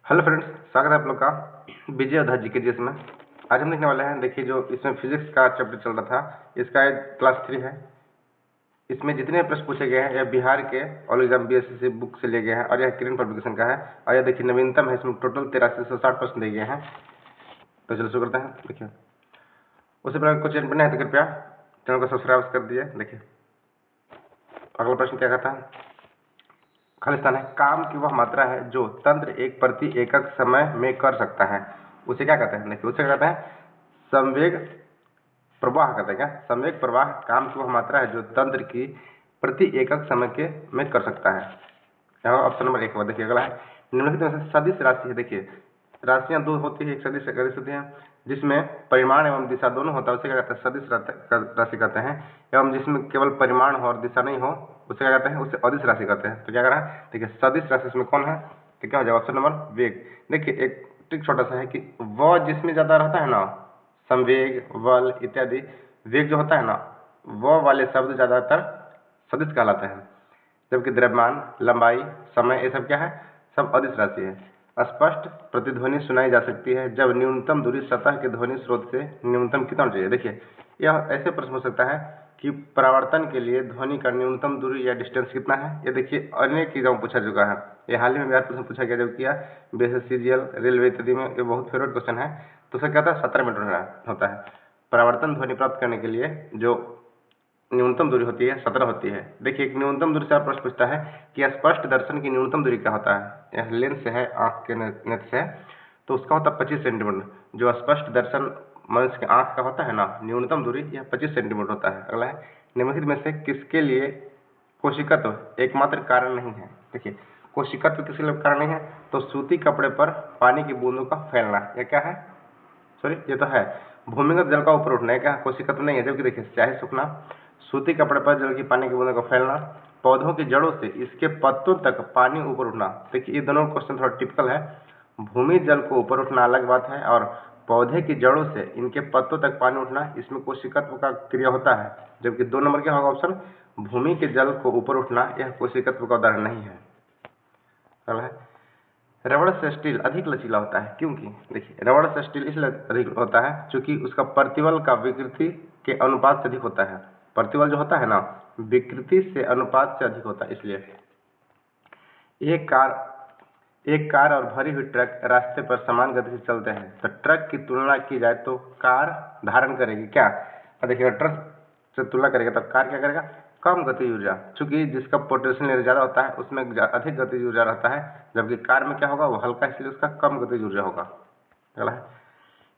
Hello friends, स्वागत है आप लोग का विजय उधा जी के जीएस में। आज हम देखने वाले हैं, देखिए जो इसमें फिजिक्स का चैप्टर चल रहा था, इसका एक क्लास 3 है। इसमें जितने प्रश्न पूछे गए हैं यह बिहार के ऑल एग्जाम बीएससी बुक से लिए गए हैं और यह किरण पब्लिकेशन का है। और यह देखिए नवीनतम है, इसमें टोटल 8360 प्रश्न दिए गए हैं। तो चलो शुरू करते हैं। देखिए उससे पहले कुछ चैनल पर नहीं है तो कृपया चैनल को सब्सक्राइब कर दिए। देखिए अगला प्रश्न क्या कहता है, खालिस्तान है, काम की वह मात्रा है जो तंत्र एक प्रति एकक समय में कर सकता है, उसे क्या कहते हैं। देखिए उसे क्या कहते हैं, संवेग प्रवाह कहते हैं। क्या संवेग प्रवाह काम की वह मात्रा है जो तंत्र की प्रति एकक समय के में कर सकता है। यहाँ ऑप्शन नंबर 1 देखिए अगला है, निम्नलिखित में से सदिश राशि है। देखिए राशियां दो होती है, एक सदिश एक अदिश होती है। जिसमें परिमाण एवं दिशा दोनों होता है उसे क्या कहते हैं, सदिश राशि कहते हैं। एवं जिसमें केवल परिमाण हो और दिशा नहीं हो उसे क्या कहते हैं, उसे अदिश राशि कहते हैं। तो क्या करा है, देखिए सदिश राशि इसमें कौन है, तो क्या हो जाएगा ऑप्शन नंबर वेग। देखिए एक ट्रिक छोटा सा है कि वह जिसमें ज्यादा रहता है ना, संवेग बल इत्यादि, वेग जो होता है ना वह वाले शब्द ज्यादातर सदिश कहलाते हैं। जबकि द्रव्यमान लंबाई समय ये सब क्या है, सब अदिश राशि है। स्पष्ट प्रतिध्वनि सुनाई जा सकती है जब न्यूनतम दूरी सतह के ध्वनि स्रोत से न्यूनतम कितना चाहिए। देखिए यह ऐसे प्रश्न हो सकता है कि परावर्तन के लिए ध्वनि का न्यूनतम दूरी या डिस्टेंस कितना है। ये देखिए अनेक एग्जाम पूछा चुका है, ये हाल ही में प्रश्न पूछा गया जब किया बीएसएससीजीएल रेलवे इत्यादि में, ये बहुत फेवरेट क्वेश्चन है। तो उसे कहता है 17 मीटर होता है। परावर्तन ध्वनि प्राप्त करने के लिए जो न्यूनतम दूरी होती है 17 होती है। देखिए एक न्यूनतम दूरी से आप प्रश्न पूछता है कि स्पष्ट दर्शन की न्यूनतम दूरी क्या होता है। यह लेंस है आंख के नेत्र से, तो उसका होता है 25 सेंटीमीटर। जो स्पष्ट दर्शन मनुष्य के आंख का होता है ना, न्यूनतम दूरी यह 25 सेंटीमीटर होता है। अगला है, निम्नलिखित में से किसके लिए कोशिकत्व एकमात्र कारण नहीं है। देखिए कोशिकत्व किसके लिए कारण नहीं है, तो सूती कपड़े पर पानी की बूंदों का फैलना, यह क्या है, सॉरी ये तो है भूमिगत जल का ऊपर उठना है, क्या कोशिकत्व नहीं है। जबकि देखिए स्याही सूखना, सूती कपड़े पर जल की पानी की बूंदों का फैलना, पौधों की जड़ों से इसके पत्तों तक पानी ऊपर उठना। देखिए ये दोनों क्वेश्चन थोड़ा टिपिकल है। भूमि जल को ऊपर उठना अलग बात है और पौधे की जड़ों से इनके पत्तों तक पानी उठना, इसमें कोशिकत्व का क्रिया होता है। जबकि 2 नंबर क्या होगा ऑप्शन, भूमि के जल को ऊपर उठना, यह कोशिकत्व का उदाहरण नहीं है। रबड़ से स्टील अधिक लचीला होता है क्योंकि, देखिए रबड़ से स्टील इसलिए अधिक होता है क्योंकि उसका प्रतिबल का विकृति के अनुपात से अधिक होता है। प्रतिबल जो होता है ना विकृति से अनुपात से अधिक होता है, इसलिए एक कार और भरी हुई ट्रक रास्ते पर समान गति से चलते हैं तो ट्रक की तुलना की जाए तो कार धारण करेगी क्या, देखिए ट्रक से तुलना करेगा तो कार क्या करेगा, कम गति ऊर्जा, चूंकि जिसका पोटेंशियल एरिया ज्यादा होता है उसमें अधिक गति ऊर्जा रहता है। जबकि कार में क्या होगा, वो हल्का, इसलिए उसका कम गति ऊर्जा होगा। अगला है,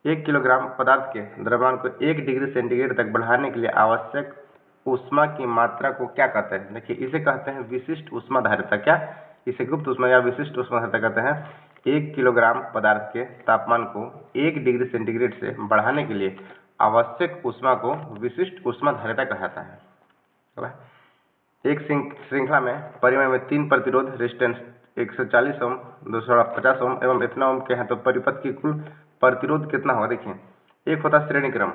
1 किलोग्राम पदार्थ के द्रव्यमान को 1 डिग्री सेंटीग्रेड तक बढ़ाने के लिए आवश्यक ऊष्मा की मात्रा को क्या कहते हैं। देखिए इसे कहते हैं विशिष्ट ऊष्मा धारिता। क्या, इसे गुप्त ऊष्मा या विशिष्ट ऊष्मा धारिता कहते हैं। 1 किलोग्राम पदार्थ के तापमान को 1 डिग्री सेंटीग्रेड से बढ़ाने के लिए आवश्यक ऊष्मा को विशिष्ट ऊष्मा धारिता कहा जाता है। एक श्रृंखला में परिमय में 3 प्रतिरोध रेजिस्टेंस 140 ओम 250 ओम एवं इतना ओम के हैं तो परिपथ की कुल प्रतिरोध कितना होगा। देखिए एक होता है श्रेणी क्रम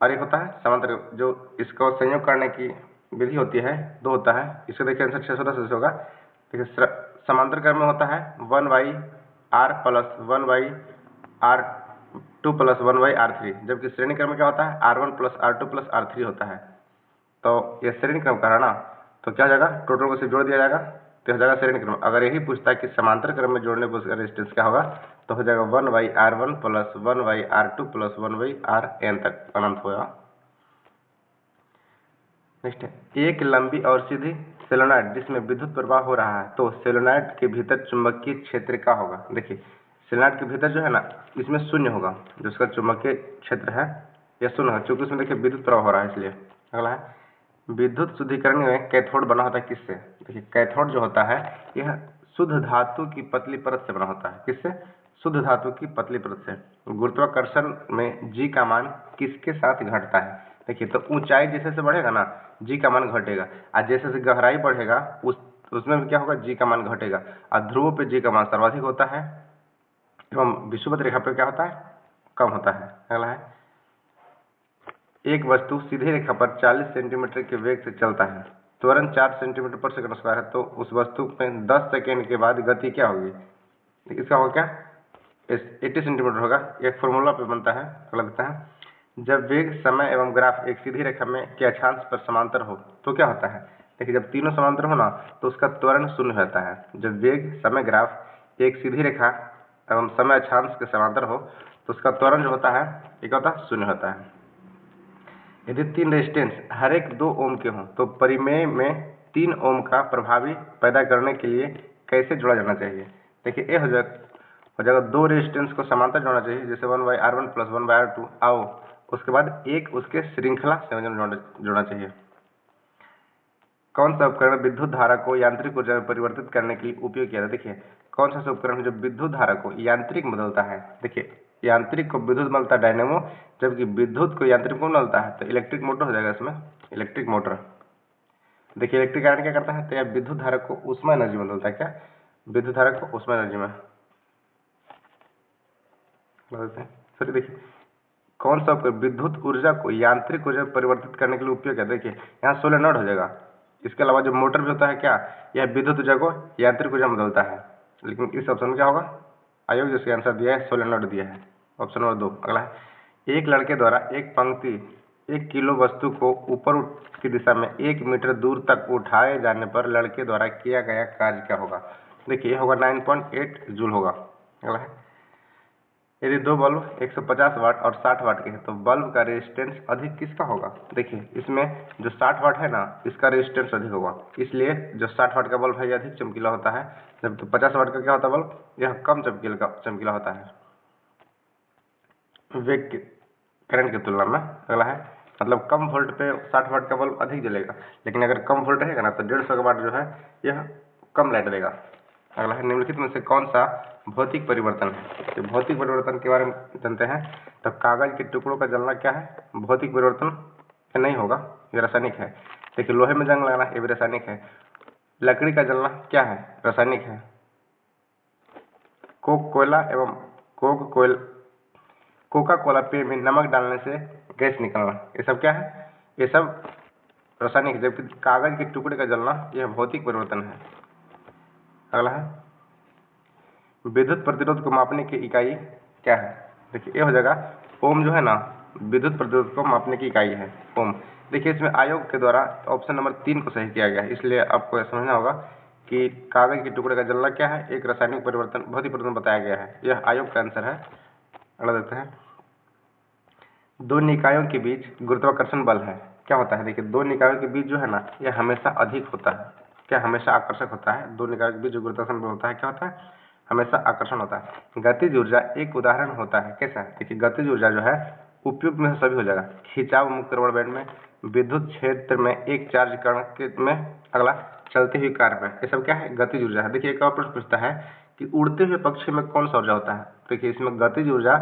और एक होता है समांतर क्रम। जो इसको संयोग करने की विधि होती है 2 होता है। इसको देखिए आंसर 610 होगा। देखिए समांतर क्रम में होता है 1/r plus 1/r2 plus 1/r3, जबकि श्रेणी क्रम में क्या होता है r1 plus r2 plus r3 होता है। तो ये श्रेणी क्रम का है ना, तो क्या हो जाएगा, टोटल को सिर्फ जोड़ दिया जाएगा तो हो जाएगा श्रेणी क्रम। अगर यही पूछता है कि समांतर क्रम में जोड़ने पर रेजिस्टेंस क्या होगा तो हो जाएगा 1/r1 plus 1/r2 plus 1/rn तक अनंत होगा। नेक्स्ट है, एक लंबी और सीधी सोलेनॉइड जिसमें विद्युत प्रवाह हो रहा है तो सोलेनॉइड के भीतर चुंबकीय क्षेत्र क्या होगा। देखिए सोलेनॉइड के भीतर जो है ना इसमें शून्य होगा, जो उसका चुंबकीय क्षेत्र है यह शून्य होगा, क्योंकि उसमें देखिए विद्युत प्रवाह हो रहा है इसलिए। अगला है, विद्युत शुद्धिकरण में कैथोड बना होता है किससे। देखिए कैथोड जो होता है यह शुद्ध धातु की पतली परत से बना होता है। किससे, शुद्ध धातु की पतली परत से। गुरुत्वाकर्षण में जी का मान किसके साथ घटता है। देखिए तो ऊंचाई जैसे से बढ़ेगा ना जी का मान घटेगा, और जैसे से गहराई बढ़ेगा उसमें भी क्या होगा, जी का मान घटेगा। और ध्रुवों पे जी का मान सर्वाधिक होता है एवं विषुवत रेखा पे क्या होता है, कम होता है। अगला है, एक वस्तु सीधी रेखा पर 40 सेंटीमीटर के वेग से चलता है, त्वरण 4 सेंटीमीटर पर सेकंड स्क्वायर है, तो उस वस्तु में 10 सेकेंड के बाद गति क्या होगी। देखिए इसका होगा क्या, 80 सेंटीमीटर होगा। एक फॉर्मूला पे बनता है, अगला देखते हैं। जब वेग, समय एवं ग्राफ एक सीधी रेखा में के अक्षांश पर समांतर हो तो क्या होता है। देखिए जब तीनों समांतर हो ना तो उसका त्वरण शून्य होता है। जब वेग, समय, ग्राफ एक सीधी रेखा एवं समय अक्षांश के समांतर हो तो उसका त्वरण जो होता है ये क्या होता है, शून्य होता है। यदि 3 रेजिस्टेंस हर एक 2 ओम के हों तो परिमेय में 3 ओम का प्रभावी पैदा करने के लिए कैसे जोड़ा जाना चाहिए। देखिए ये हो जाएगा 2 रेजिस्टेंस को समांतर जोड़ना चाहिए, जैसे 1/R1 प्लस 1/R2 आओ, उसके बाद एक उसके श्रृंखला संयोजन जोड़ना चाहिए। कौन सा उपकरण विद्युत धारा को यांत्रिक ऊर्जा में परिवर्तित करने के लिए उपयोग किया जाता है। देखिए कौन सा उपकरण है जो विद्युत धारा को यांत्रिक में बदलता है। देखिए यांत्रिक को विद्युत बदलता है डायनेमो, जबकि विद्युत को यांत्रिक में बदलता है तो इलेक्ट्रिक मोटर हो जाएगा इसमें, इलेक्ट्रिक मोटर। देखिए इलेक्ट्रिक करंट क्या करता है, तो यह विद्युत धारा को ऊष्मा एनर्जी में बदलता है। क्या, विद्युत धारा को ऊष्मा एनर्जी में बदलते हैं। फिर देखिए कौन सा उपकरण विद्युत ऊर्जा को यांत्रिक ऊर्जा में परिवर्तित करने के लिए उपयोग है। देखिए यहाँ सोलेनॉइड हो जाएगा। इसके अलावा जो मोटर भी होता है क्या, यह विद्युत ऊर्जा को यांत्रिक ऊर्जा में बदलता है। लेकिन इस ऑप्शन में क्या होगा, आयोग जिसके आंसर दिया है सोलेनॉइड दिया है, ऑप्शन नंबर 2। अगला है, एक लड़के द्वारा एक पंक्ति 1 किलो वस्तु को ऊपर की दिशा में 1 मीटर दूर तक उठाए जाने पर लड़के द्वारा किया गया कार्य क्या होगा। देखिए ये होगा 9.8 जूल होगा। अगला है, यदि 2 बल्ब 150 वाट और 60 वाट के हैं तो बल्ब का रेजिस्टेंस अधिक किसका होगा। देखिए इसमें जो 60 वाट है ना इसका रेजिस्टेंस अधिक होगा, इसलिए जो 60 वाट का बल्ब है ये अधिक चमकीला होता है, जबकि 50 वाट का क्या होता है बल्ब, यह कम चमकीला होता है वेग करंट की तुलना में। अगला है, मतलब कम वोल्ट पे 60 वाट का बल्ब अधिक जलेगा, लेकिन अगर कम वोल्ट रहेगा ना तो 150 वाट जो है यह कम लाइट देगा। अगला है, निम्नलिखित में से कौन सा भौतिक परिवर्तन है। तो भौतिक परिवर्तन के बारे में जानते हैं, तो कागज के टुकड़ों का जलना क्या है, भौतिक परिवर्तन नहीं होगा, ये रासायनिक है। देखिए लोहे में जंग लगना ये भी रासायनिक है। लकड़ी का जलना क्या है, रासायनिक है। कोका कोला पेय में नमक डालने से गैस निकलना, ये सब क्या है, ये सब रासायनिक। जबकि कागज के टुकड़े का जलना यह भौतिक परिवर्तन है। अगला है, विद्युत प्रतिरोध को मापने की इकाई क्या है। देखिए ये हो जाएगा ओम, जो है ना विद्युत प्रतिरोध को मापने की इकाई है ओम। देखिए इसमें आयोग के द्वारा ऑप्शन नंबर 3 को सही किया गया है, इसलिए आपको समझना होगा कि कागज के टुकड़े का जलना क्या है, एक रासायनिक परिवर्तन, भौतिक परिवर्तन बताया गया है, यह आयोग का आंसर है। अगला देखते हैं, 2 निकायों के बीच गुरुत्वाकर्षण बल है क्या होता है। देखिए 2 निकायों के बीच जो है ना यह हमेशा अधिक होता है, क्या हमेशा आकर्षक होता है। 2 निकायों के बीच जो गुरुत्वाकर्षण बल होता है क्या होता है, हमेशा आकर्षण होता है। गतिज ऊर्जा एक उदाहरण होता है, कैसा। देखिए गतिज ऊर्जा जो है उपयुक्त में सभी हो जाएगा, खिंचाव मुक्त रबड़ बैंड में, विद्युत क्षेत्र में एक चार्ज कण के में। अगला, चलती हुई कार में, ये सब क्या है, गतिज ऊर्जा है। देखिए एक और प्रश्न पूछता है कि उड़ते हुए पक्षी में कौन सा ऊर्जा होता है। देखिए इसमें गतिज ऊर्जा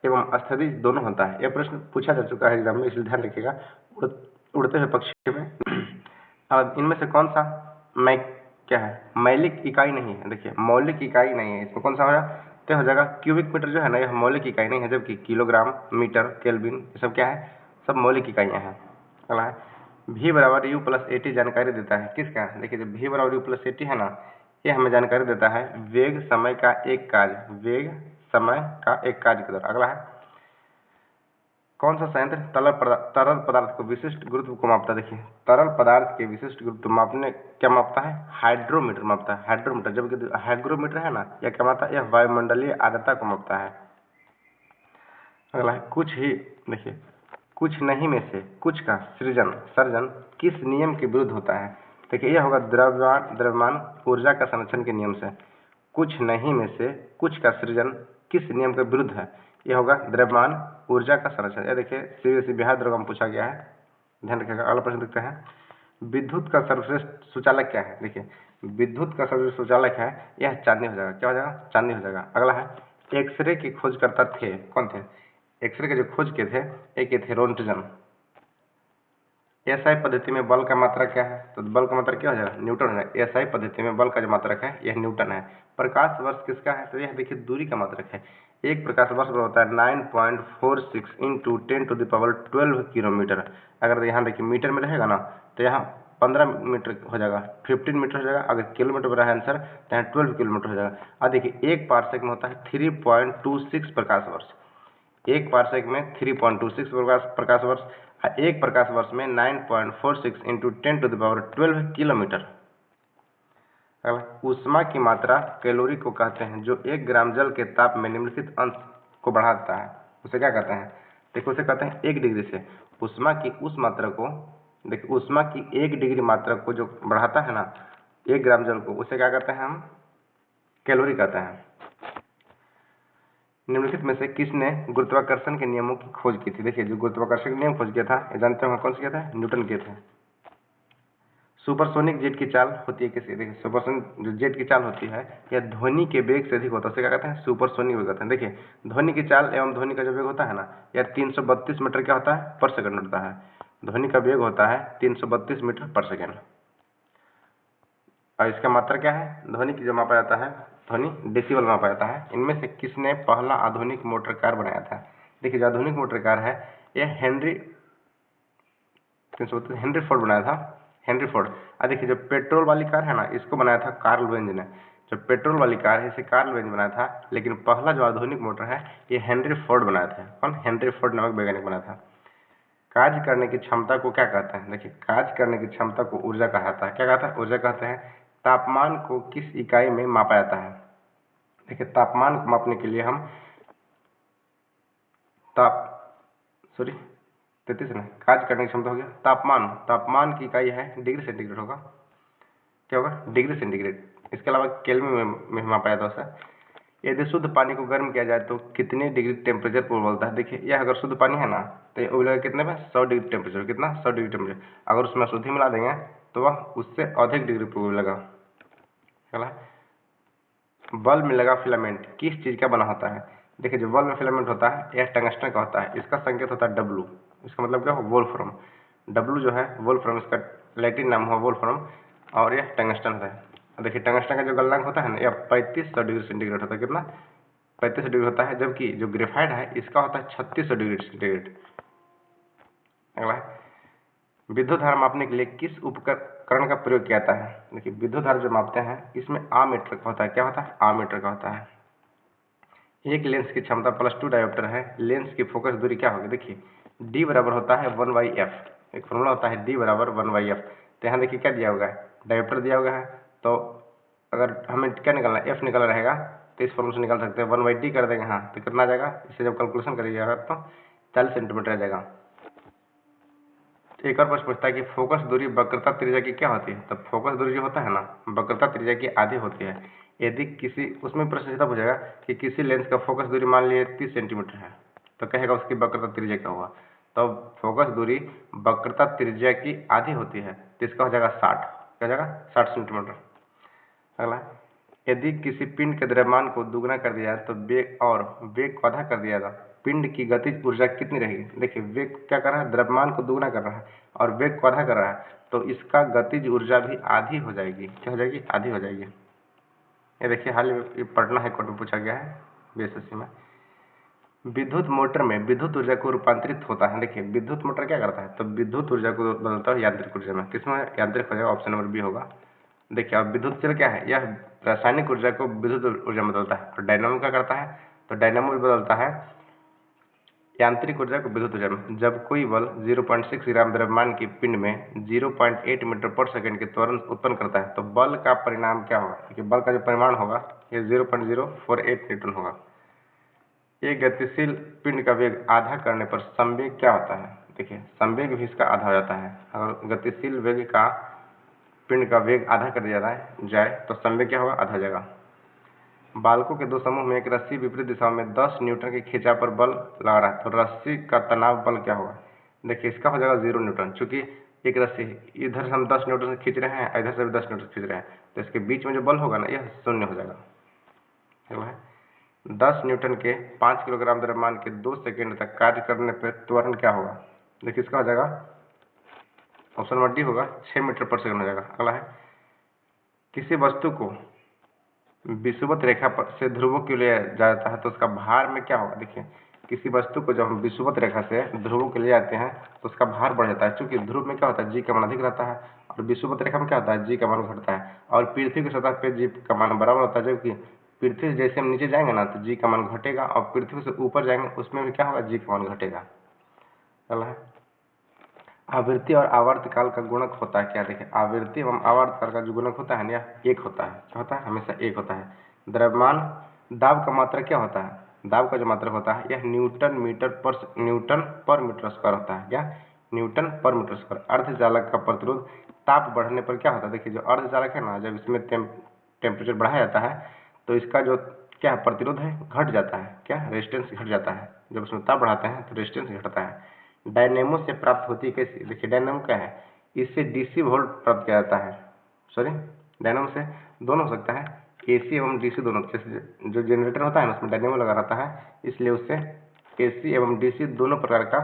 एवं स्थितिज दोनों होता है, यह प्रश्न पूछा जा चुका है एग्जाम में, इसलिए ध्यान रखिएगा। उड़ते हुए पक्षी में अब इनमें से कौन सा क्या है, मौलिक इकाई नहीं है। देखिए मौलिक इकाई नहीं है, इसमें कौन सा होगा, तो हो जाएगा क्यूबिक मीटर जो है ना यह मौलिक इकाई नहीं है, जबकि किलोग्राम, मीटर, केल्विन ये सब क्या है, सब मौलिक इकाइयाँ हैं। अगला है, v बराबर यू प्लस ए टी जानकारी देता है किसका। देखिए जब v बराबर यू प्लस ए टी है ना ये हमें जानकारी देता है वेग समय का एक कार्य, वेग समय का एक कार्य के द्वारा। अगला है, कौन सा संयंत्र तरल पदार्थ को विशिष्ट गुरुत्व को मापता है। देखिए तरल पदार्थ के विशिष्ट गुरुत्व मापने क्या मापता है, हाइड्रोमीटर मापता है, हाइड्रोमीटर। जबकि हाइग्रोमीटर है ना यह क्या मापता है, यह वायुमंडलीय आर्द्रता को मापता है। अगला है, देखिए कुछ नहीं में से कुछ का सर्जन किस नियम के विरुद्ध होता है। देखिए यह होगा द्रव्यमान ऊर्जा का संरक्षण के नियम से। कुछ नहीं में से कुछ का सृजन किस नियम के विरुद्ध है, यह होगा द्रव्यमान ऊर्जा का संरक्षण। यह देखिए सीबीएसई बिहार द्वारा पूछा गया है, ध्यान रखिएगा। अगला प्रश्न देखते हैं, विद्युत का सर्वश्रेष्ठ सुचालक क्या है। देखिए विद्युत का सर्वश्रेष्ठ सुचालक है, यह चांदी हो जाएगा, क्या हो जाएगा, चांदी हो जाएगा। अगला है, एक्सरे के खोजकर्ता थे, कौन थे। एक्सरे के जो खोज के थे एक थे रोंटगन। एसआई पद्धति में बल का मात्रा क्या है, तो बल का मात्रा क्या हो जाएगा, न्यूटन है। एसआई पद्धति में बल का जो मात्रक है यह न्यूटन है। प्रकाश वर्ष किसका है, तो यह देखिए दूरी का मात्रक है। एक प्रकाश वर्ष होता है 9.46 × 10⁻12 किलोमीटर। अगर यहाँ देखिए मीटर में रहेगा ना तो यहाँ 15 मीटर हो जाएगा, 15 मीटर हो जाएगा। अगर किलोमीटर बना है आंसर तो यहाँ 12 किलोमीटर हो जाएगा। अब देखिए 1 पारसेक में होता है 3.26 प्रकाश वर्ष। 1 पारसेक में 3.26 प्रकाश वर्ष, 1 प्रकाश वर्ष में 9.46 इंटू 10⁻12 किलोमीटर। ऊष्मा की मात्रा कैलोरी को कहते हैं जो 1 ग्राम जल के ताप में निम्नलिखित अंश को बढ़ाता है, उसे क्या कहते हैं? देखो उसे कहते हैं 1 डिग्री से ऊष्मा की उस मात्रा को, देखिए ऊष्मा की 1 डिग्री मात्रा को जो बढ़ाता है ना 1 ग्राम जल को, उसे क्या कहते हैं हम? कैलोरी कहते हैं। निम्नलिखित में से किसने गुरुत्वाकर्षण के नियमों की खोज की थी? देखिए जो गुरुत्वाकर्षण के नियम खोज किया था, ये जानते हो कौन से किया था? न्यूटन किए थे। सुपरसोनिक जेट की चाल होती है किसी? देखिए सुपरसोनिक जो जेट की चाल होती है यह ध्वनि के वेग से अधिक होता है, उसे क्या कहते हैं? सुपरसोनिक वेग कहते हैं। देखिए ध्वनि की चाल एवं ध्वनि का जो वेग होता है ना यह 332 मीटर क्या होता है? पर सेकंड होता है। ध्वनि का वेग होता है 332 मीटर पर सेकंड। और इसका मात्रा क्या है? ध्वनि की जो मापा जाता है, ध्वनि डेसिबल मापा जाता है। इनमें से किसने पहला आधुनिक मोटर कार बनाया था? देखिए जो आधुनिक मोटर कार है यह हेनरी फोर्ड बनाया था, हेनरी फोर्ड। और देखिए जो पेट्रोल वाली कार है ना इसको बनाया था कार्ल वेंज ने। जो पेट्रोल वाली कार है इसे कार्ल वेंज बनाया था, लेकिन पहला जो आधुनिक मोटर है ये हेनरी फोर्ड बनाया था। कौन? हेनरी फोर्ड नामक वैज्ञानिक बनाया था। कार्य करने की क्षमता को क्या कहते हैं? देखिए कार्य करने की क्षमता को ऊर्जा कहा जाता है। क्या कहता है? ऊर्जा कहते हैं। तापमान को किस इकाई में मापा जाता है? देखिए तापमान को मापने के लिए हम 33 में कार्य करने की क्षमता हो गया तापमान की इकाई है डिग्री सेंटीग्रेड होगा। क्या होगा? Degree centigrade. इसके अलावा केल्विन में मापा जाता है उसे। यदि शुद्ध पानी को गर्म किया जाए तो कितने डिग्री टेम्परेचर पर उबलता है? देखिए यह अगर शुद्ध पानी है ना तो ये उबलेगा कितने में? 100 डिग्री टेम्परेचर। कितना? 100 डिग्री टेम्परेचर। अगर उसमें अशुद्धि मिला देंगे तो वह उससे अधिक डिग्री पर उबलेगा। चला बल्ब में लगा फिलामेंट किस चीज का बना होता है? देखिए जो बल्ब में फिलामेंट होता है यह टंगस्टन का होता है। इसका संकेत होता है W। इसका मतलब क्या हो? वोल्फ्रम। W जो है वोल्फ्रम, इसका लैटिन नाम हुआ वोल्फ्रम, और यह टंगस्टन है। देखिए टंगस्टन का जो गलनांक होता है ना यह 3500 डिग्री सेंटीग्रेड होता है। कितना? 3500 डिग्री होता है। जबकि जो ग्रेफाइट है इसका होता है 3600 डिग्री सेंटीग्रेड। अगला है विद्युत धारा मापने के लिए किस उपकरण का प्रयोग किया जाता है? देखिए विद्युत धारा जो मापते हैं इसमें आमीटर का होता है। क्या होता है? आमीटर का होता है। एक लेंस की क्षमता +2 डायोप्टर है। लेंस की फोकस दूरी क्या होगी? देखिए D बराबर होता है 1/f। एक फॉर्मूला होता है D बराबर 1/f। तो यहाँ देखिए क्या दिया हुआ है? डायोप्टर दिया हुआ है। तो अगर हमें क्या निकालना है? f निकालना रहेगा तो इस फॉर्मूले से निकाल सकते हैं। 1/d कर देंगे हाँ तो कितना आ जाएगा? इसे जब कैलकुलेशन करिएगा तो 40 सेंटीमीटर आ जाएगा। एक और प्रश्न पूछता है कि फोकस दूरी वक्रता त्रिज्या की क्या होती है? तो फोकस दूरी जो होता है ना वक्रता त्रिज्या की आधी होती है। यदि किसी उसमें प्रश्न सीधा पूछेगा कि किसी लेंस का फोकस दूरी मान लीजिए 30 सेंटीमीटर है तो कहेगा उसकी वक्रता त्रिज्या क्या हुआ? तो फोकस दूरी वक्रता त्रिज्या की आधी होती है तो इसका हो जाएगा 60। क्या हो जाएगा? 60 सेंटीमीटर। अगला यदि किसी पिंड के द्रव्यमान को दुगना कर दिया जाए तो वेग को आधा कर दिया जाए पिंड की गतिज ऊर्जा कितनी रहेगी? देखिए वेग क्या कर रहा है? द्रव्यमान को दुगना कर रहा है और वेग को आधा कर रहा है तो इसका गतिज ऊर्जा भी आधी हो जाएगी। क्या हो जाएगी? आधी हो जाएगी। ये देखिए हाल ही पटना हाईकोर्ट में पूछा गया है BSSC में। विद्युत मोटर में विद्युत ऊर्जा को रूपांतरित होता है। देखिए विद्युत मोटर क्या करता है? तो विद्युत ऊर्जा को बदलता है यांत्रिक ऊर्जा में। किसमें यांत्रिक हो जाएगा? ऑप्शन नंबर बी होगा। देखिए अब विद्युत चल क्या है? यह रासायनिक ऊर्जा को विद्युत ऊर्जा में बदलता है। और डायनामो क्या करता है? तो डायनामो भी बदलता है यांत्रिक ऊर्जा को विद्युत ऊर्जा में। जब कोई बल 0.6 ग्राम द्रव्यमान की पिंड में 0.8 मीटर पर सेकंड के त्वरण उत्पन्न करता है तो बल का परिणाम क्या होगा? देखिए बल का जो परिमाण होगा ये 0.048 न्यूटन होगा। एक गतिशील पिंड का वेग आधा करने पर संवेग क्या होता है? देखिए संवेग भी इसका आधा हो जाता है। अगर गतिशील वेग का पिंड का वेग आधा कर दिया जाए तो संवेग क्या होगा? आधा हो जाएगा। बालकों के दो समूह में एक रस्सी विपरीत दिशा में 10 न्यूटन के खिंचाव पर बल लगा रहा है तो रस्सी का तनाव बल क्या होगा? देखिए इसका हो जाएगा 0 न्यूटन। चूंकि एक रस्सी इधर से हम 10 न्यूटन से खींच रहे हैं इधर से भी 10 न्यूटन खींच रहे हैं तो इसके बीच में जो बल होगा ना यह 0 हो जाएगा। 10 न्यूटन के 5 किलोग्राम द्रव्यमान के 2 सेकेंड तक कार्य करने पर त्वरण क्या होगा? देखिए इसका हो जाएगा ऑप्शन नंबर डी होगा 6 मीटर पर सेकंड हो जाएगा। अगला है किसी वस्तु को विषुवत रेखा पर से ध्रुवों के लिए जाता है तो उसका भार में क्या होगा? देखिए किसी वस्तु को जब हम विषुवत रेखा से ध्रुवों के लिए जाते हैं तो उसका भार बढ़ जाता है। चूंकि ध्रुव में क्या होता है? जी का मान अधिक रहता है और विषुवत रेखा में क्या होता है, जी का मान घटता है। और पृथ्वी की सतह पे जी का मान बराबर होता है, जबकि पृथ्वी से जैसे हम नीचे जाएंगे ना तो जी का मान घटेगा, और पृथ्वी से ऊपर जाएंगे उसमें भी क्या होगा, जी का मान घटेगा। चला है। आवृत्ति और आवर्त काल का गुणक होता है क्या, देखिए आवृत्ति एवं आवर्त काल का जो गुणक होता है ना, यह एक होता है। क्या होता है, हमेशा एक होता है। द्रव्यमान दाब का मात्रा क्या होता है, दाब का जो मात्रा होता है यह न्यूटन पर मीटर स्क्वायर होता है। क्या, न्यूटन पर मीटर स्क्वायर। अर्धचालक का प्रतिरोध ताप बढ़ने पर क्या होता है, देखिए जो अर्धचालक है ना, जब इसमें टेम्परेचर बढ़ाया जाता है तो इसका जो क्या है प्रतिरोध है घट जाता है। क्या, रेजिस्टेंस घट जाता है। जब उसमें ताप बढ़ाते हैं तो रेजिस्टेंस घटता है। डायनेमो से प्राप्त होती है कैसी, देखिए डायनेमो क्या है, इससे डीसी वोल्ट प्राप्त किया जाता है। सॉरी, डायनेमो से दोनों हो सकता है, एसी एवं डीसी दोनों। जैसे जो जनरेटर होता है ना उसमें डायनेमो लगा रहता है, इसलिए उससे एसी एवं डीसी दोनों प्रकार का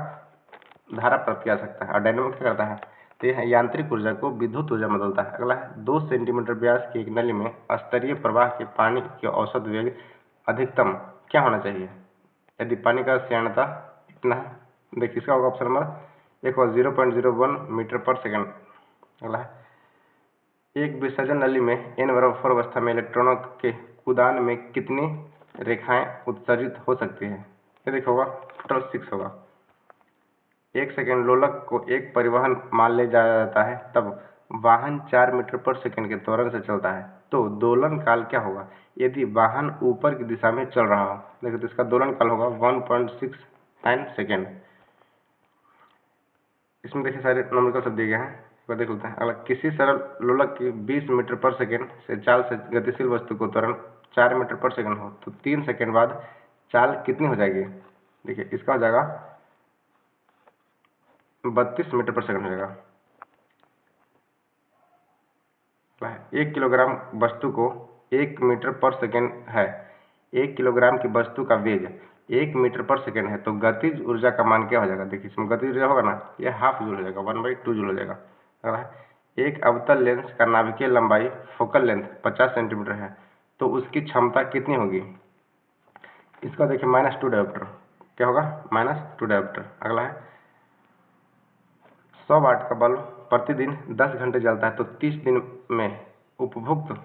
धारा प्राप्त किया जा सकता है। और डायनेमो क्या करता है, तो यह यांत्रिक ऊर्जा को विद्युत ऊर्जा में बदलता है। अगला है, 2 सेंटीमीटर व्यास की एक नली में स्तरीय प्रवाह के पानी के औसत वेग अधिकतम क्या होना चाहिए, यदि पानी का श्यानता इतना है। देखिए इसका होगा ऑप्शन नंबर एक और 0.01 मीटर पर सेकंड। अगला है, एक विसर्जन नली में n/4 अवस्था में इलेक्ट्रॉनों के कूदान में कितनी रेखाएं उत्सर्जित हो सकती है, ये देखो होगा टोटल 6 होगा। 1 सेकेंड लोलक को एक परिवहन मान ले जाया जाता है, तब वाहन 4 मीटर पर सेकंड के त्वरण से चलता है, तो दोलन काल क्या होगा यदि वाहन ऊपर की दिशा में चल रहा हो। देखो तो इसका दोलन काल होगा 1.69 सेकेंड। इसमें देखिए सारे नंबर शब्द दिए गए हैं, तो देख लेते हैं। अगर किसी सरल लोलक की 20 मीटर पर सेकेंड से चाल से गतिशील वस्तु को त्वरण 4 मीटर पर सेकेंड हो तो 3 सेकेंड बाद चाल कितनी हो जाएगी, देखिए इसका हो जाएगा 32 मीटर पर सेकेंड हो जाएगा। 1 किलोग्राम वस्तु को 1 मीटर पर सेकेंड है, 1 किलोग्राम की वस्तु का वेग 1 मीटर पर सेकेंड है, तो गतिज ऊर्जा का मान क्या हो जाएगा, देखिए इसमें गतिज ऊर्जा होगा ना, यह हाफ जूल हो जाएगा, 1/2 जूल हो जाएगा। अगला है, एक अवतल लेंस का नाभिकीय लंबाई फोकल लेंथ 50 सेंटीमीटर है, तो उसकी क्षमता कितनी होगी, इसका देखिए -2 डायोप्टर। क्या होगा, -2 डायोप्टर। अगला है, 100 वाट का बल्ब प्रतिदिन 10 घंटे जलता है, तो 30 दिन में उपभोक्त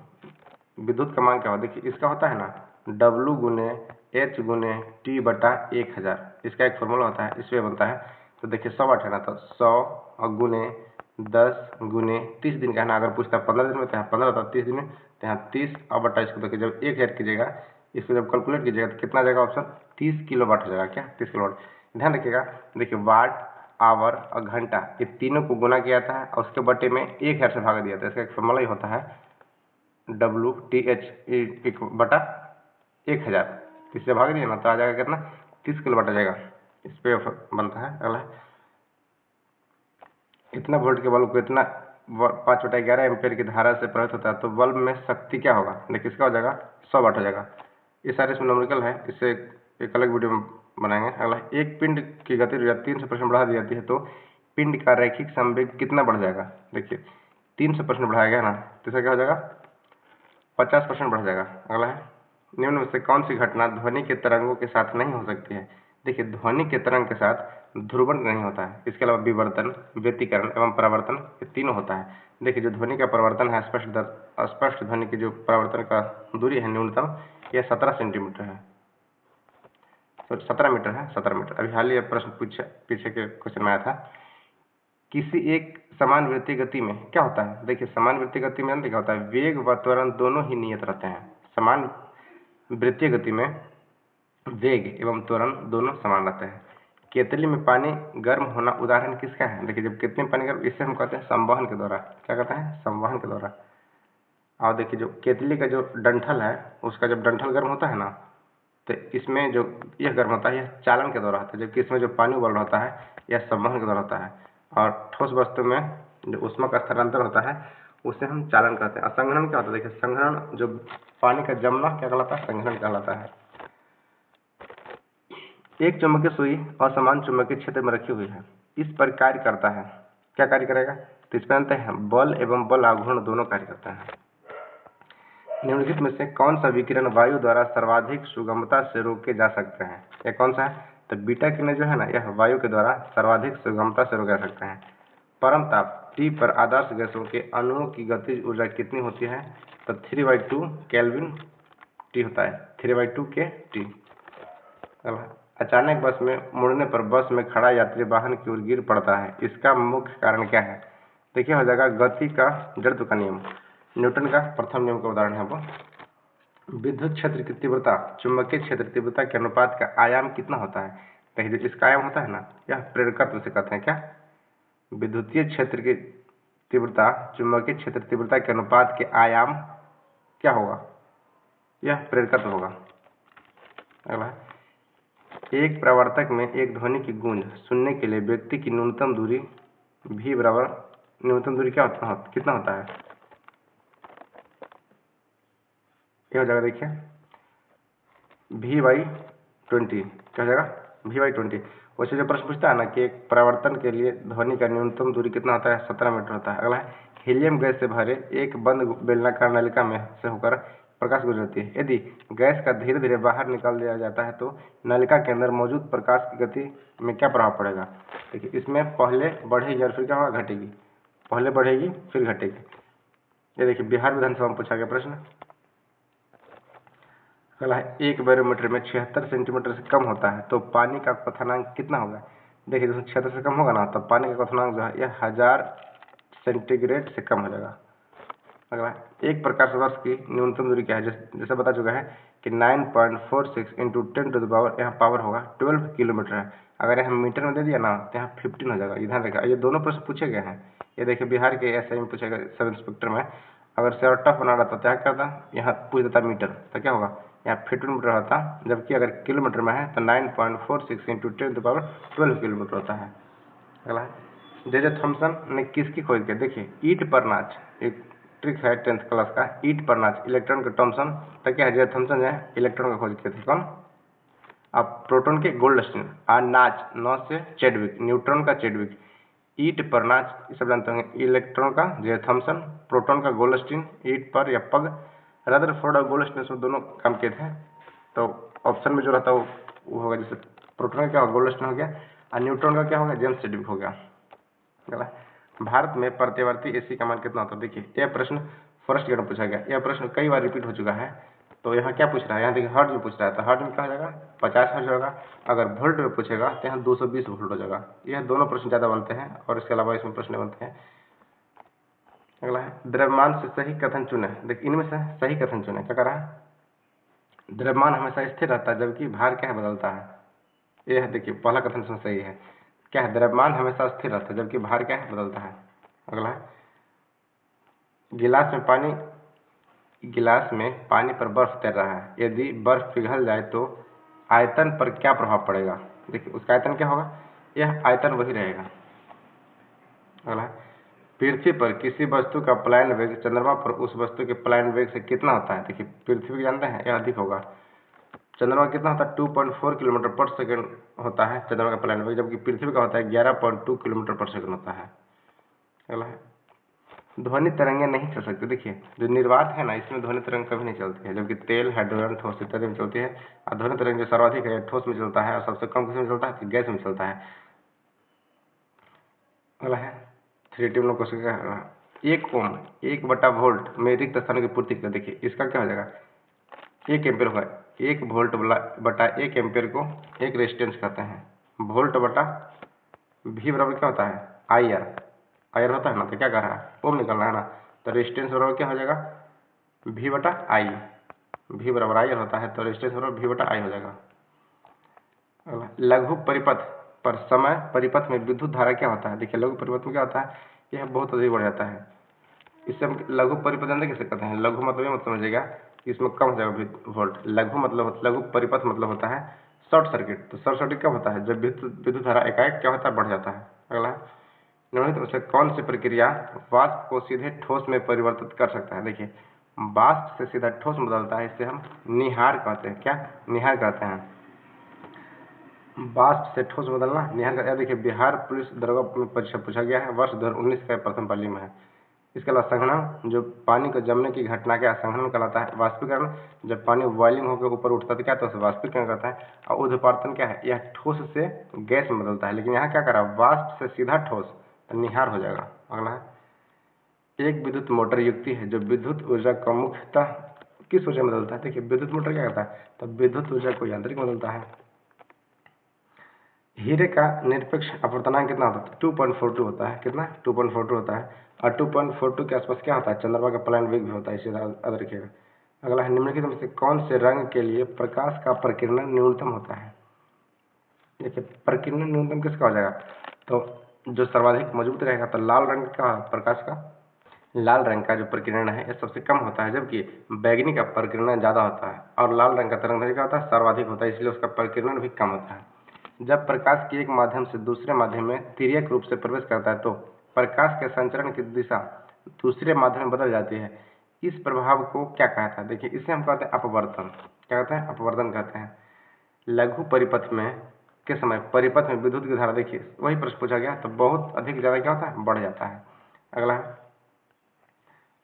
विद्युत का मान क्या होगा, देखिए इसका होता है ना W गुने H गुने T बटा 1000, इसका एक फॉर्मूला होता है, इसमें बनता है। तो देखिए 100 वाट है ना, तो 100 गुने 10 गुने 30 दिन का है ना, अगर पूछता है 15 दिन में तो यहाँ 15 होता है, 30 दिन में तो यहाँ 30 और बटा इसको देखिए जब 1000 कीजिएगा, इसको जब कैलकुलेट कीजिएगा तो कितना जाएगा ऑप्शन 30 किलो वाट हो जाएगा। क्या, 30 किलो वाट। ध्यान रखिएगा, देखिए वाट आवर और घंटा ये तीनों को गुना किया जाता है और उसके बटे में 1000 से भाग दिया था। इसका एक फॉर्मूला ही होता है WTH बटा 1000, इससे भाग दिया ना तो आ जाएगा कितना 30 किलो वाट आ जाएगा। इस पे बनता है। अगला, इतना वोल्ट के बल्ब को इतना 5/11 एम्पियर की धारा से प्रभावित होता है, तो बल्ब में शक्ति क्या होगा, देखिए इसका हो जाएगा 100 वाट हो जाएगा। ये सारे इसमें न्यूमेरिकल है, इससे एक अलग वीडियो में बनाएंगे। अगला, एक पिंड की गति ऊर्जा 300% बढ़ा दी जाती है, तो पिंड का रैखिक संवेग कितना बढ़ जाएगा, देखिए 300% बढ़ाया गया ना, तो इसका क्या हो जाएगा 50% बढ़ जाएगा। अगला है, निम्न में से कौन सी घटना ध्वनि के तरंगों के साथ नहीं हो सकती है, देखिए ध्वनि के तरंग के साथ ध्रुवण नहीं होता है, इसके अलावा विवर्तन, व्यतिकरण एवं परावर्तन ये तीनों होता है। देखिए जो ध्वनि का परिवर्तन है, स्पष्ट ध्वनि की जो परावर्तन का दूरी है न्यूनतम यह 17 सेंटीमीटर है, तो 17 मीटर है, 17 मीटर। अभी हाल ही प्रश्न पीछे के क्वेश्चन में आया था, किसी एक समान वृत्तीय गति में क्या होता है, देखिए समान वृत्तीय गति में क्या होता है, वेग व त्वरण दोनों ही नियत रहते हैं। समान वृत्तीय गति में वेग एवं त्वरण दोनों समान रहते हैं। केतली में पानी गर्म होना उदाहरण किसका है, देखिए जब केतली में पानी गर्म, इससे हम कहते हैं संवहन के द्वारा। क्या कहते हैं, संवहन के द्वारा। और देखिए जो केतली का जो डंठल है उसका जब डंठल गर्म होता है ना, तो इसमें जो यह गर्म होता है यह चालन के द्वारा होता है, जबकि इसमें जो पानी उबल रहा होता है यह संवहन के द्वारा होता है। और ठोस वस्तु में जो ऊष्मा का स्थानांतरण होता है उसे हम चालन कहते हैं। और संघनन क्या होता है, देखिए संघनन जो पानी का जमना क्या कहलाता है, संघनन कहलाता है। एक चुंबकीय सुई असमान चुंबकीय क्षेत्र में रखी हुई है, इस पर कार्य करता है, क्या कार्य करेगा, तो इसमें अंत है बल एवं बल आघूर्ण दोनों कार्य करते हैं। निम्नलिखित में से कौन सा विकिरण वायु द्वारा सर्वाधिक सुगमता से रोके जा सकते हैं, यह कौन सा है, तो बीटा किरण जो है ना यह वायु के द्वारा सर्वाधिक सुगमता से रोके जा सकते हैं। परम ताप T पर आदर्श गैसों के अणुओं की गतिज ऊर्जा कितनी होती है? तो 3/2 केल्विन T होता है, 3/2 के T। अचानक बस में मुड़ने पर बस में खड़ा यात्री वाहन की ओर गिर पड़ता है, इसका मुख्य कारण क्या है? देखिए हो जाएगा गति का जड़त्व का नियम, न्यूटन का प्रथम नियम का उदाहरण है वो। विद्युत क्षेत्र की तीव्रता चुंबकीय क्षेत्र तीव्रता के अनुपात का आयाम कितना होता है? देखिए इसका आयाम होता है ना, यह प्रेरकत्व से कहते हैं क्या? विद्युतीय क्षेत्र की तीव्रता चुंबकीय क्षेत्र तीव्रता के अनुपात के आयाम क्या होगा? यह प्रेरकत्व होगा। अगला, एक प्रवर्तक में एक ध्वनि की गूंज सुनने के लिए व्यक्ति की न्यूनतम दूरी v बराबर न्यूनतम दूरी क्या होता है, कितना होता है? क्या हो जाएगा? देखिए v/20 क्या हो जाएगा? v/20। वैसे जो प्रश्न पूछता है ना कि एक परावर्तन के लिए ध्वनि का न्यूनतम दूरी कितना होता है? 17 मीटर होता है। अगला है, हीलियम गैस से भरे एक बंद बेलनाकार नलिका में से होकर प्रकाश गुजरती है। यदि गैस का धीरे धीरे बाहर निकाल दिया जाता है तो नलिका के अंदर मौजूद प्रकाश की गति में क्या प्रभाव पड़ेगा? देखिए इसमें पहले बढ़ेगी और फिर क्या होगा? घटेगी। पहले बढ़ेगी फिर घटेगी। ये देखिए बिहार विधानसभा में पूछा गया प्रश्न। अगला है, एक बैरोमीटर में 76 सेंटीमीटर से कम होता है तो पानी का क्वथनांक कितना होगा? देखिए दोस्तों 76 से कम होगा ना तो पानी का क्वथनांक जो है यह 1000 सेंटीग्रेड से कम हो जाएगा। अगला, एक प्रकाश वर्ष की न्यूनतम दूरी क्या है? जैसे बता चुका है कि 9.46 इंटू 10 टू द पावर, यहाँ पावर होगा 12 किलोमीटर है। अगर यहाँ मीटर में दे दिया ना तो यहाँ 15 हो जाएगा। ये ध्यान रखिएगा, ये दोनों प्रश्न पूछे गए हैं। ये देखिए बिहार के एसआई में पूछेगा, सब इंस्पेक्टर में। अगर से और टफ बना रहा था तो क्या करता, यहाँ पूछ देता मीटर, तो क्या होगा? यहाँ 15 मीटर होता, जबकि अगर किलोमीटर में है तो 9.46 into 10 to the power 12 kilometre होता है। अगला है, जे थॉमसन ने किसकी खोज की? देखिए ईंट पर नाच, एक ट्रिक है 10th क्लास का, ईंट पर नाच इलेक्ट्रॉन के थॉमसन, तो क्या है? जे थॉमसन है इलेक्ट्रॉन का खोज किए थे। कौन? अब प्रोटॉन के गोल्डस्टीन, और नाच नौ से चेडविक, न्यूट्रॉन का चेडविक, ईंट पर नाच ये सब जानते होंगे, इलेक्ट्रॉन का जे थॉमसन, प्रोटॉन का गोल्डस्टीन, ईंट पर या पग, रदरफोर्ड और गोल्डस्टीन सब दोनों काम किए थे। तो ऑप्शन में जो रहता है वो होगा, जैसे प्रोटॉन का क्या होगा? गोल्डस्टीन हो गया, और न्यूट्रॉन का क्या होगा? जेम्स चेडविक हो गया। भारत में प्रत्यावर्ती एसी का मान कितना होता है? देखिए यह प्रश्न फर्स्ट ईयर में पूछा गया, यह प्रश्न कई बार रिपीट हो चुका है। तो यहाँ क्या पूछ रहा है? यहाँ देखिए हर्ट्ज में पूछ रहा है, तो हर्ट्ज में क्या हो जाएगा? 50 हर्ट्ज होगा। अगर वोल्ट में पूछेगा तो यहाँ 220 वोल्ट हो जाएगा। यह दोनों प्रश्न ज़्यादा बनते हैं और इसके अलावा इसमें प्रश्न बनते हैं। अगला है, द्रव्यमान से सही कथन चुने। देखिए इनमें से सही कथन चुने। क्या कर रहा है? द्रव्यमान हमेशा स्थिर रहता है जबकि भार क्या है? बदलता है। यह देखिए पहला कथन सही है। क्या है? द्रव्यमान हमेशा स्थिर रहता है जबकि भार क्या है? बदलता है। अगला है, गिलास में पानी पर बर्फ तैर रहा है, यदि बर्फ पिघल जाए तो आयतन पर क्या प्रभाव पड़ेगा? देखिए उसका आयतन क्या होगा? यह आयतन वही रहेगा। अगला है, पृथ्वी पर किसी वस्तु का पलायन वेग चंद्रमा पर उस वस्तु के पलायन वेग से कितना होता है? देखिए पृथ्वी जानते हैं यह अधिक होगा। चंद्रमा कितना होता है? 2.4 किलोमीटर पर सेकंड होता है चंद्रमा का पलायन वेग, जबकि पृथ्वी का होता है 11.2 किलोमीटर पर सेकंड होता है। अगला है, ध्वनि तरंगें नहीं चल सकती। देखिए जो निर्वात है ना इसमें ध्वनि तरंग कभी नहीं चलती है, जबकि तेल, हाइड्रोजन, ठोस इत्यादि में चलती है। और ध्वनि तरंग जो सर्वाधिक है ठोस में चलता है और सबसे कम किस में चलता है? तो गैस में चलता है। अगला है, 3 नंबर क्वेश्चन का 1 ओम 1/वोल्ट में रिक्त स्थानों की पूर्ति कर। देखिए इसका क्या हो जाएगा? 1 एम्पियर होगा। 1 वोल्ट बटा 1 एम्पियर को एक रेजिस्टेंस कहते हैं। वोल्ट बटा V बराबर क्या होता है? आयर होता है ना, तो क्या कर रहा है? ओम निकलना है ना, तो रेजिस्टेंस बराबर क्या हो जाएगा? V बटा आई। V बराबर आयर होता है तो रेजिस्टेंस बराबर V बटा आई हो जाएगा। लघु परिपथ पर समय परिपथ में विद्युत धारा क्या होता है? देखिए लघु परिपथ में क्या होता है? यह बहुत अधिक बढ़ जाता है। इससे हम लघु परिपथ जानते कैसे कहते हैं? लघु मतलब ये मत समझिएगा कि इसमें कम हो जाएगा वोल्ट। लघु परिपथ मतलब होता है शॉर्ट सर्किट। तो शॉर्ट सर्किट कब होता है? जब विद्युत धारा एकाएक क्या होता है? बढ़ जाता है। अगला, निम्नलिखित में से कौन सी प्रक्रिया वाष्प को सीधे ठोस में परिवर्तित कर सकता है? देखिए वाष्प से सीधा ठोस में बदलता है, इसे हम निहार कहते हैं। क्या? निहार कहते हैं। वाष्प से ठोस बदलना निहार का। देखिए बिहार पुलिस दरोगा में परीक्षा पूछा गया है, वर्ष 2019 का प्रथम पाली में है। इसके अलावा संघनन, जो पानी को जमने की घटना क्या संघनन कहलाता है। वाष्पीकरण, जब पानी बॉइलिंग होकर ऊपर उठता है क्या तो उसे वाष्पीकरण कहता है। और ऊर्ध्वपातन क्या है? यह ठोस से गैस में बदलता है। लेकिन यहाँ क्या करा? वाष्प से सीधा ठोस, तो निहार हो जाएगा। अगला है, एक विद्युत मोटर युक्ति है जो विद्युत ऊर्जा को मुख्यतः किस ऊर्जा में बदलता है। देखिए विद्युत मोटर क्या करता है, तो विद्युत ऊर्जा को यांत्रिक में बदलता है। हीरे का निरपेक्ष अपवर्तनांक कितना होता है, 2.42 होता है। कितना, 2.42 होता है। और 2.42 के आसपास क्या होता है, चंद्रमा का प्लान वेग भी होता है, इसे याद रखिएगा। अगला है, निम्नलिखित में से कौन से रंग के लिए प्रकाश का प्रकीर्णन न्यूनतम होता है। देखिए प्रकीर्णन न्यूनतम किसका हो जाएगा, तो जो सर्वाधिक मजबूत रहेगा, तो लाल रंग का प्रकाश का, लाल रंग का जो प्रकीर्णन है यह सबसे कम होता है, जबकि बैगनी का प्रकीर्णन ज़्यादा होता है। और लाल रंग का तरंगदैर्घ्य क्या होता है, सर्वाधिक होता है, इसलिए उसका प्रकीर्णन भी कम होता है। जब प्रकाश की एक माध्यम से दूसरे माध्यम में तिर्यक रूप से प्रवेश करता है तो प्रकाश के संचरण की दिशा दूसरे माध्यम में बदल जाती है। इस प्रभाव को क्या कहता है, देखिए इसे हम कहते हैं अपवर्तन। क्या कहते हैं, अपवर्तन कहते हैं। लघु परिपथ में के समय परिपथ में विद्युत की धारा, देखिए वही प्रश्न पूछा गया, तो बहुत अधिक ज़्यादा क्या होता है, बढ़ जाता है। अगला है,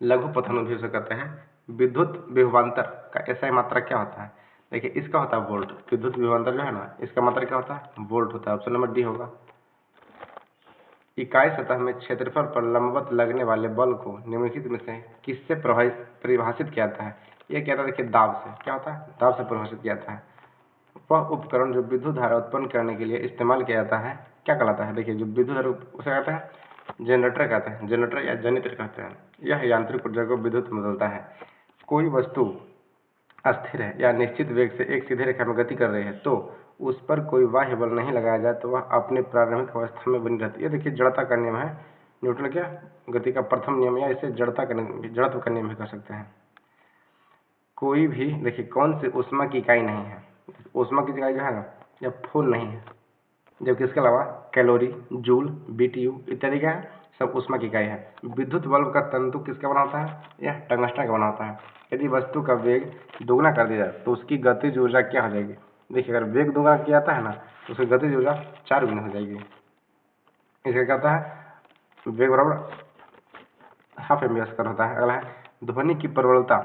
लघु पथन भी उसे कहते हैं। विद्युत विभवांतर का एसआई मात्रा क्या होता है। देखिए इसका होता है वोल्ट। विद्युत विभवांतर जो है ना, इसका मात्रा क्या होता है, वोल्ट होता है। ऑप्शन नंबर डी होगा। इकाई सतह में क्षेत्रफल पर लंबवत लगने वाले बल को निम्नलिखित में से किससे परिभाषित किया जाता है। यह क्या था, देखिए दाब से। क्या होता है, दाब से परिभाषित किया जाता है। वह उपकरण जो विद्युत धारा उत्पन्न करने के लिए इस्तेमाल किया जाता है क्या कहलाता है। देखिए जो विद्युत धारा उसे कहते हैं जनरेटर कहते हैं, जनरेटर या जनित्र कहते हैं। यह यांत्रिक ऊर्जा को विद्युत में बदलता है। कोई वस्तु अस्थिर है या निश्चित वेग से एक सीधी रेखा में गति कर रही है तो उस पर कोई बाह्य बल नहीं लगाया जाए तो वह अपने प्रारंभिक अवस्था में बनी रहती है। ये देखिए जड़ता का नियम है, न्यूटन क्या गति का प्रथम नियम, या इसे जड़त्व का नियम भी कह सकते हैं। कोई भी देखिए कौन सी ऊष्मा की इकाई नहीं है, ऊष्मा की इकाई जो है ना या फूल नहीं है, जबकि इसके अलावा कैलोरी, जूल, बीटीयू इत्यादि क्या है, सब ऊष्मा की इकाई है। विद्युत बल्ब का तंतु किसका बना होता है, यह टंगस्टन का बना होता है। यदि वस्तु का वेग दोगुना कर दिया जाए तो उसकी गतिज ऊर्जा क्या हो जाएगी। देखिए अगर वेग दोगुना किया जाता है ना तो उसकी गतिज ऊर्जा 4 गुना हो जाएगी। इसका क्या होता है, वेग बराबर हाफ एम स्क्वायर होता है। अगला है, ध्वनि की प्रबलता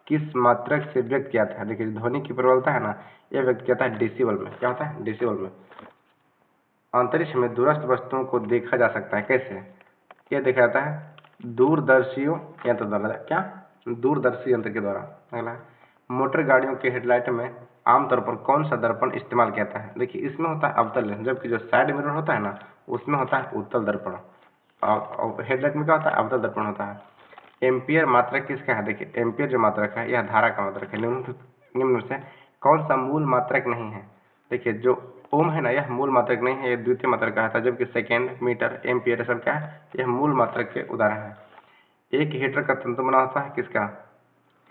किस मात्रक से व्यक्त किया जाता है। देखिए ध्वनि की प्रबलता है ना, यह व्यक्त किया जाता है डेसिबल में। क्या होता है, डेसिबल में। अंतरिक्ष में दूरस्थ वस्तुओं को देखा जा सकता है कैसे, यह देखा जाता है दूरदर्शियों यंत्र द्वारा। क्या, दूरदर्शी यंत्र के द्वारा। अगला, मोटर गाड़ियों के हेडलाइट में आमतौर पर कौन सा दर्पण इस्तेमाल किया जाता है। देखिए इसमें होता है अवतल लेंस, जबकि जो साइड मिरर होता है ना उसमें होता है उत्तल दर्पण, और हेडलाइट में क्या होता है, अवतल दर्पण होता है। एम्पियर मात्रक किसका है। देखिए एम्पियर जो मात्रक है यह धारा का मात्रक है। निम्न से कौन सा मूल मात्रक नहीं है। देखिए जो ओम है ना यह मूल मात्रक नहीं है, यह द्वितीय मात्रक का है, जबकि सेकेंड, मीटर, एम्पियर सब क्या है, यह मूल मात्रक के उदाहरण है। एक हीटर का तंतु बना होता है किसका,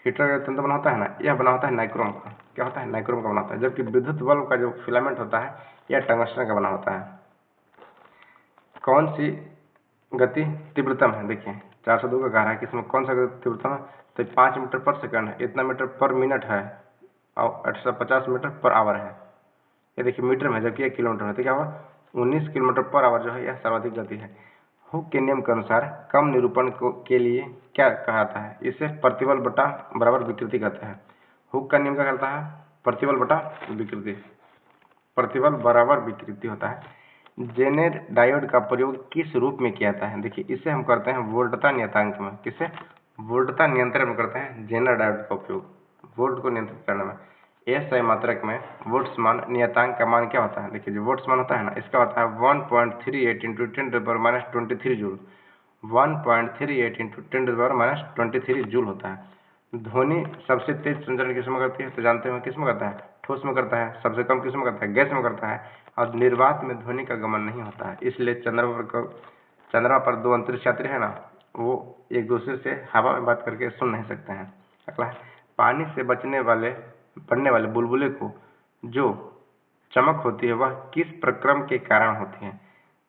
हीटर का तंतु बना होता है ना, यह बना होता है नाइक्रोम का। क्या होता है, नाइक्रोम का बना होता है। जबकि विद्युत बल्ब का जो फिलामेंट होता है यह टंगस्टन का बना होता है। कौन सी गति तीव्रतम है। देखिए 402 का कह रहा है कि इसमें कौन सा गति तीव्रतम है, तो 5 मीटर पर सेकंड है, इतना मीटर पर मिनट है, और 850 मीटर पर आवर है। ये देखिए मीटर में, जबकि 1 किलोमीटर है, तो क्या हुआ 19 किलोमीटर पर आवर जो है यह सर्वाधिक गति है। हुक के नियम के अनुसार कम निरूपण के लिए क्या कहा जाता है, इसे प्रतिबल बटा बराबर विकृति कहते हैं। हुक का नियम क्या कहता है, प्रतिबल बटा विकृति, प्रतिबल बराबर विकृति होता है। जेनर डायोड का प्रयोग किस रूप में किया जाता है। देखिए इसे हम करते हैं वोल्टता नियतांक में। किसे, वोल्टता नियंत्रण में करते हैं जेनर डायोड का उपयोग, वोल्ट को नियंत्रित करने में। एसआई मात्रक में वोल्ट्समान नियतांक का मान क्या होता है। देखिए जो वोल्ट्समान होता है ना इसका होता है 1.38 इंटू 10⁻⁻23 जूल, 1.38 इंटू 10⁻⁻23 जूल होता है। ध्वनि सबसे तेज संचरण किस में करती है, तो जानते हो किस में करता है, ठोस में करता है। सबसे कम किस में करता है, गैस में करता है। और निर्वात में ध्वनि का गमन नहीं होता है, इसलिए चंद्रमा पर 2 अंतरिक्ष यात्री है ना, वो एक दूसरे से हवा में बात करके सुन नहीं सकते हैं। अगला है, पानी से बनने वाले बुलबुले को जो चमक होती है वह किस प्रक्रम के कारण होती है।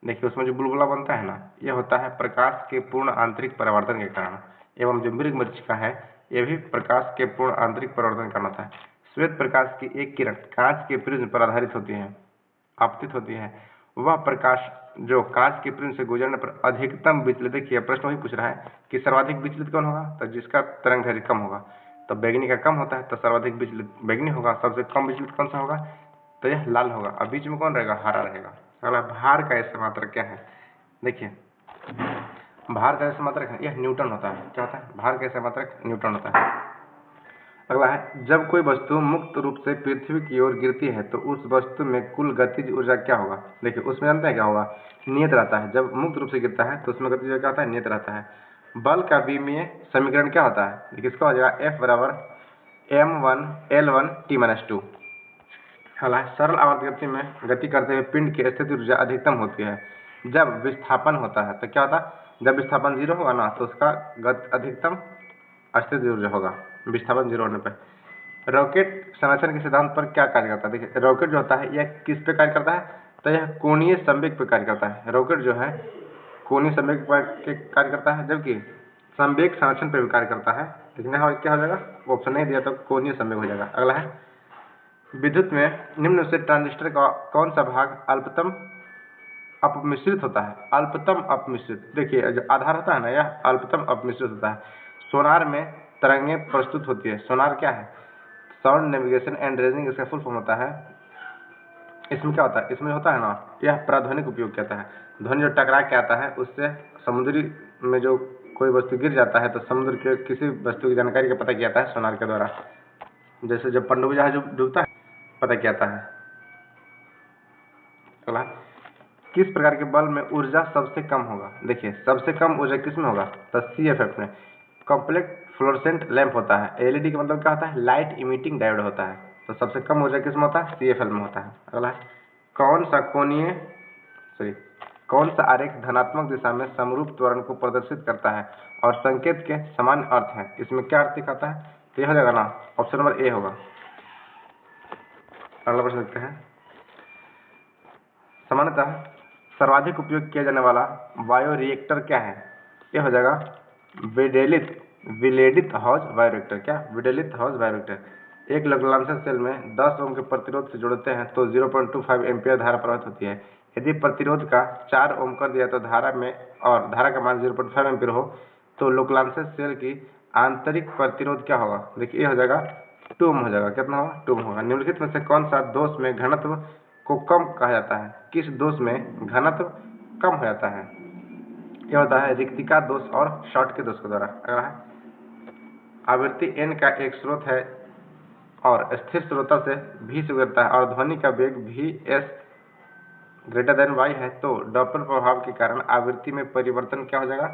देखिए उसमें जो बुलबुला बनता है ना यह होता है प्रकाश के पूर्ण आंतरिक परावर्तन के कारण, एवं जो मृगमरीचिका है यह भी प्रकाश के पूर्ण आंतरिक परावर्तन का कारण होता है। श्वेत प्रकाश की एक किरण कांच के प्रिज्म पर आधारित होती है, आपतित होती है। वह प्रकाश जो कांच के प्रिज्म से गुजरने पर अधिकतम विचलित, देखिए प्रश्न वही पूछ रहा है कि सर्वाधिक विचलित कौन होगा, तो जिसका तरंग दैर्घ्य कम होगा, तो बैगनी का कम होता है तो सर्वाधिक विचलित बैगनी होगा। सबसे कम विचलित कौन सा होगा, तो यह लाल होगा। और बीच में कौन रहेगा, हरा रहेगा। अगला, भार का ऐसा मात्रक क्या है। देखिए भार का समात्रक है यह न्यूटन होता है। क्या होता है? भार का समात्रक न्यूटन होता है। अगला है, जब कोई वस्तु मुक्त रूप से पृथ्वी की ओर गिरती है तो उस वस्तु में कुल गतिज ऊर्जा क्या होगा? देखिए उसमें जानते हैं क्या होगा? नियत रहता है। जब मुक्त रूप से गिरता है तो उसमें गतिज ऊर्जा क्या होता है? नियत रहता है। बल का विमीय समीकरण क्या होता है? देखिए इसका हो जाएगा F बराबर m1L1T-2। हालांकि सरल आवर्त गति में गति करते हुए पिंड की स्थिति ऊर्जा अधिकतम होती है जब विस्थापन होता है। तो क्या होता है? जब विस्थापन 0 होगा ना तो उसका अधिकतम स्थिति ऊर्जा होगा विस्थापन 0 होने पर। रॉकेट संरक्षण के सिद्धांत पर क्या कार्य करता है? देखिए रॉकेट जो होता है यह किस पे कार्य करता है? तो यह कोणीय संवेग पे कार्य करता है। रॉकेट जो है कोणीय संवेग पर कार्य करता है, जबकि संवेग संरक्षण पर भी कार्य करता है। लेकिन यहाँ क्या हो जाएगा? ऑप्शन नहीं दिया तो कोणीय संवेग हो जाएगा। अगला है, विद्युत में निम्न से ट्रांजिस्टर का कौन सा भाग अल्पतम अपमिश्रित होता है? अल्पतम अपमिश्रित। देखिए जो आधार होता है ना यह अल्पतम अपमिश्रित होता है। सोनार में तरंगें प्रस्तुत होती है। सोनार क्या है? साउंड नेविगेशन एंड रेजिंग इसका फुल फॉर्म होता है। इसमें क्या होता है? इसमें होता है ना यह प्राध्वनिक उपयोग कहता है। ध्वनि जो टकरा के आता है उससे समुद्री में जो कोई वस्तु गिर जाता है तो समुद्र के किसी वस्तु की जानकारी का पता किया जाता है सोनार के द्वारा। जैसे जब पनडुब्बी जहाज डूबता है पता किया जाता है। अगला, किस प्रकार के बल्ब में ऊर्जा सबसे कम होगा? देखिए सबसे कम ऊर्जा किस में होगा? तो CFF में। कॉम्प्लेक्स फ्लोरोसेंट लैंप होता है। LED का मतलब क्या होता है? लाइट इमिटिंग डायोड होता है। तो सबसे कम ऊर्जा किस में होता है? CFL में होता है। अगला है, कौन सा आरेख धनात्मक दिशा में समरूप त्वरण को प्रदर्शित करता है और संकेत के समान अर्थ है? इसमें क्या अर्थ दिखाता है? तो यह हो जाएगा ना ऑप्शन नंबर A होगा। अगला प्रश्न देखते हैं, सामान्यतः सर्वाधिक उपयोग किया जाने वाला बायोरिएक्टर क्या है? यह हो जाएगा विलेडित हॉज बायोरिएक्टर। क्या? विलेडित हॉज बायोरिएक्टर। एक लग्रांजियन सेल में 10 ओम के प्रतिरोध से जोड़ते हैं तो 0.25 एम्पियर धारा प्रवाहित होती है। यदि प्रतिरोध का 4 ओम कर दिया तो धारा का मान 0.5 एम्पियर हो तो लग्रांजियन सेल की आंतरिक प्रतिरोध क्या होगा? देखिए ये हो जाएगा 2 ओम हो जाएगा। कितना होगा? 2 ओम होगा। निम्नलिखित में से कौन सा दोष में घनत्व को कम कहा जाता है? किस दोष में घनत्व कम हो जाता है? यह होता है रिक्तिका दोष और शॉर्ट के दोष के द्वारा। अगला है, आवृत्ति n का एक स्रोत है और स्थिर स्रोत से v से गुजरता है और ध्वनि का वेग vs > y है तो डॉपलर प्रभाव के कारण आवृत्ति में परिवर्तन क्या हो जाएगा?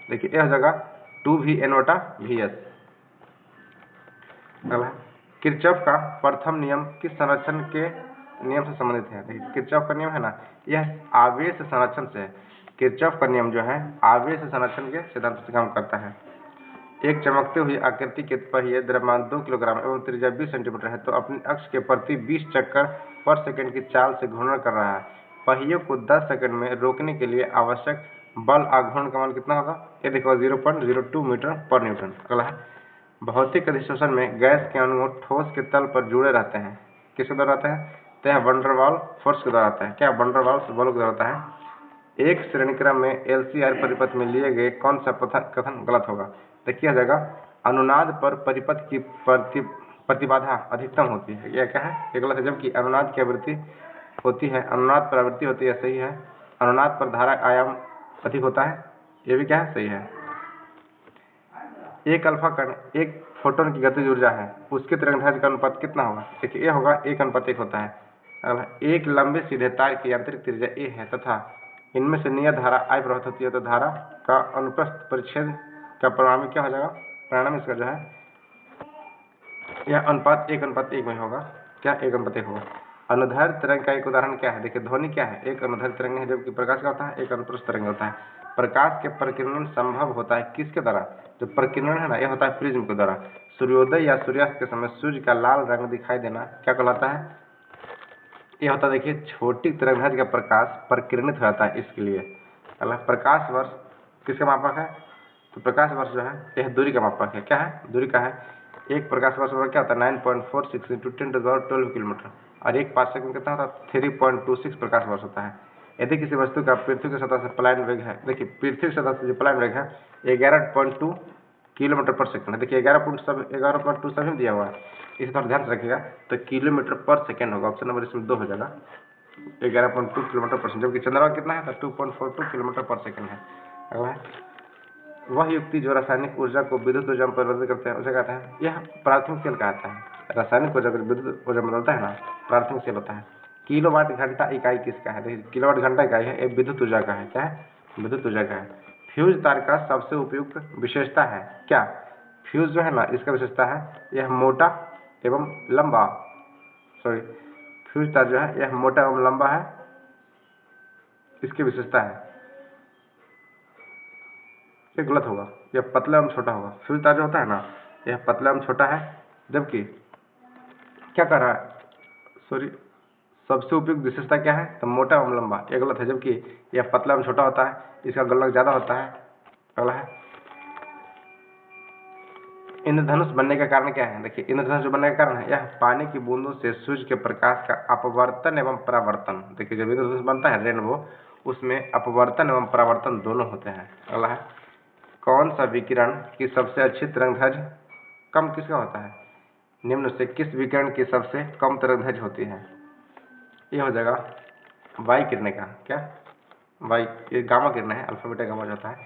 देखिए यह हो जाएगा 2vn/vs। अगला, किरचॉफ का प्रथम नियम किस संरक्षण के नियम से संबंधित है? देखिए किरचॉफ का नियम है ना यह आवेश संरक्षण से है। किरचॉफ का नियम जो है आवेश संरक्षण के सिद्धांत से काम करता है। एक चमकते हुई आकृति के पहिए द्रव्यमान 2 किलोग्राम एवं त्रिज्या 20 सेंटीमीटर है तो अपने अक्ष के प्रति 20 चक्कर पर सेकंड की चाल से घूर्णन कर रहा है। पहिए को 10 सेकंड में रोकने के लिए आवश्यक बल आघूर्ण का मान कितना होगा? ये देखो 0.02 मीटर पर न्यूटन। अगला है, भौतिक अधिशोषण में गैस के अणु ठोस के तल पर जुड़े रहते हैं। किसके द्वारा रहते हैं? तो यह वंडरवाल फोर्स के द्वारा आता है। क्या? वंडरवाल बल के द्वारा होता है। एक श्रेणीक्रम में LCR परिपथ में लिए गए कौन सा कथन गलत होगा? देखिए हो जाएगा अनुनाद पर परिपथ की प्रतिबाधा अधिकतम होती है। यह क्या है? ये गलत है। जबकि अनुनाद की आवृत्ति होती है, अनुनाद पर आवृत्ति होती है, सही है। अनुनाद पर धारा आयाम अधिक होता है, ये भी क्या है? सही है। एक अल्फा कण एक फोटोन की गतिज ऊर्जा है, उसके तरंगदैर्घ्य का अनुपात कितना होगा? देखिए ये होगा 1:1 होता है। अगला, एक लंबे सीधे तार की आंतरिक त्रिज्या A है तथा इनमें से नियत धारा I प्रवाहित होती है तो धारा का अनुप्रस्थ परिच्छेद का परिणामी क्या हो जाएगा? परिणाम इसका जो है यह अनुपात 1:1 में होगा। क्या? 1:1 होगा। अनुदैर्घ्य तरंग का एक उदाहरण क्या है? देखिए ध्वनि क्या है? एक अनुदैर्घ्य तरंग है, जबकि प्रकाश क्या होता है? एक अनुप्रस्थ तरंग होता है। प्रकाश के प्रकीर्णन संभव होता है किसके द्वारा? जो प्रकीर्णन है ना यह होता है प्रिज्म के द्वारा। सूर्योदय या सूर्यास्त के समय सूर्य का लाल रंग दिखाई देना क्या कहलाता है? यह होता है देखिए छोटी तरंगदैर्घ्य का प्रकाश प्रकीर्णित हो जाता है, इसके लिए। अगला, प्रकाश वर्ष किसका मापक है? तो प्रकाश वर्ष जो है यह दूरी का मापक है। क्या है? दूरी का है। एक प्रकाश वर्ष क्या होता है? 9.46 × 10⁻12 किलोमीटर और एक पार्सेक में कितना होता है? 3.26 प्रकाश वर्ष होता है। यदि किसी वस्तु का पृथ्वी की सतह से पलायन वेग है, देखिए पृथ्वी की सतह से जो पलायन वेग है 11.2 किलोमीटर पर सेकंड है। देखिए 11.2 सभी दिया हुआ है, इसे थोड़ा ध्यान से रखिएगा। तो किलोमीटर पर सेकंड होगा, ऑप्शन नंबर इसमें 2 हो जाएगा। 11.2 किलोमीटर पर सेकंड, जबकि चंद्रमा कितना है? तो 2.42 किलोमीटर पर सेकंड है। अगला है, वह युक्ति जो रासायनिक ऊर्जा को विद्युत ऊर्जा में परिवर्तित करते हैं उसे कहते हैं, यह प्राथमिक सेल कहलाता है। रासायनिक ऊर्जा को विद्युत ऊर्जा में बदलता है ना, प्राथमिक सेल होता है। किलोवाट घंटा इकाई किसका है? देखिए किलोवाट घंटा इकाई है, ये विद्युत ऊर्जा का है। क्या है? विद्युत ऊर्जा का है। फ्यूज तार का सबसे उपयुक्त विशेषता है क्या? फ्यूज जो है ना, इसका विशेषता है यह मोटा एवं लंबा, फ्यूज तार जो है यह मोटा एवं लंबा है, इसकी विशेषता है। ये गलत होगा, यह पतला एवं छोटा होगा। फ्यूज तार जो होता है ना, यह पतला एवं छोटा है, जबकि क्या कर रहा है, सबसे उपयुक्त विशेषता क्या है? तो मोटा एवं लंबा, ये गलत है, जबकि यह पतला एवं छोटा होता है, इसका गलनांक ज्यादा होता है। अगला है इंद्रधनुष बनने का कारण क्या है? देखिए इंद्रधनुष जो बनने का कारण है, यह पानी की बूंदों से सूर्य के प्रकाश का अपवर्तन एवं परावर्तन। देखिए जब इंद्रधनुष बनता है रेनबो, उसमें अपवर्तन एवं परावर्तन दोनों होते हैं। अगला है कौन सा विकिरण की सबसे अच्छी तरंगदैर्घ्य कम किसका होता है? निम्न से किस विकिरण की सबसे कम तरंगदैर्घ्य होती है? ये हो जाएगा वाई किरणें का। क्या? वाई, ये गामा किरणें है, अल्फा बीटा गामा होता है।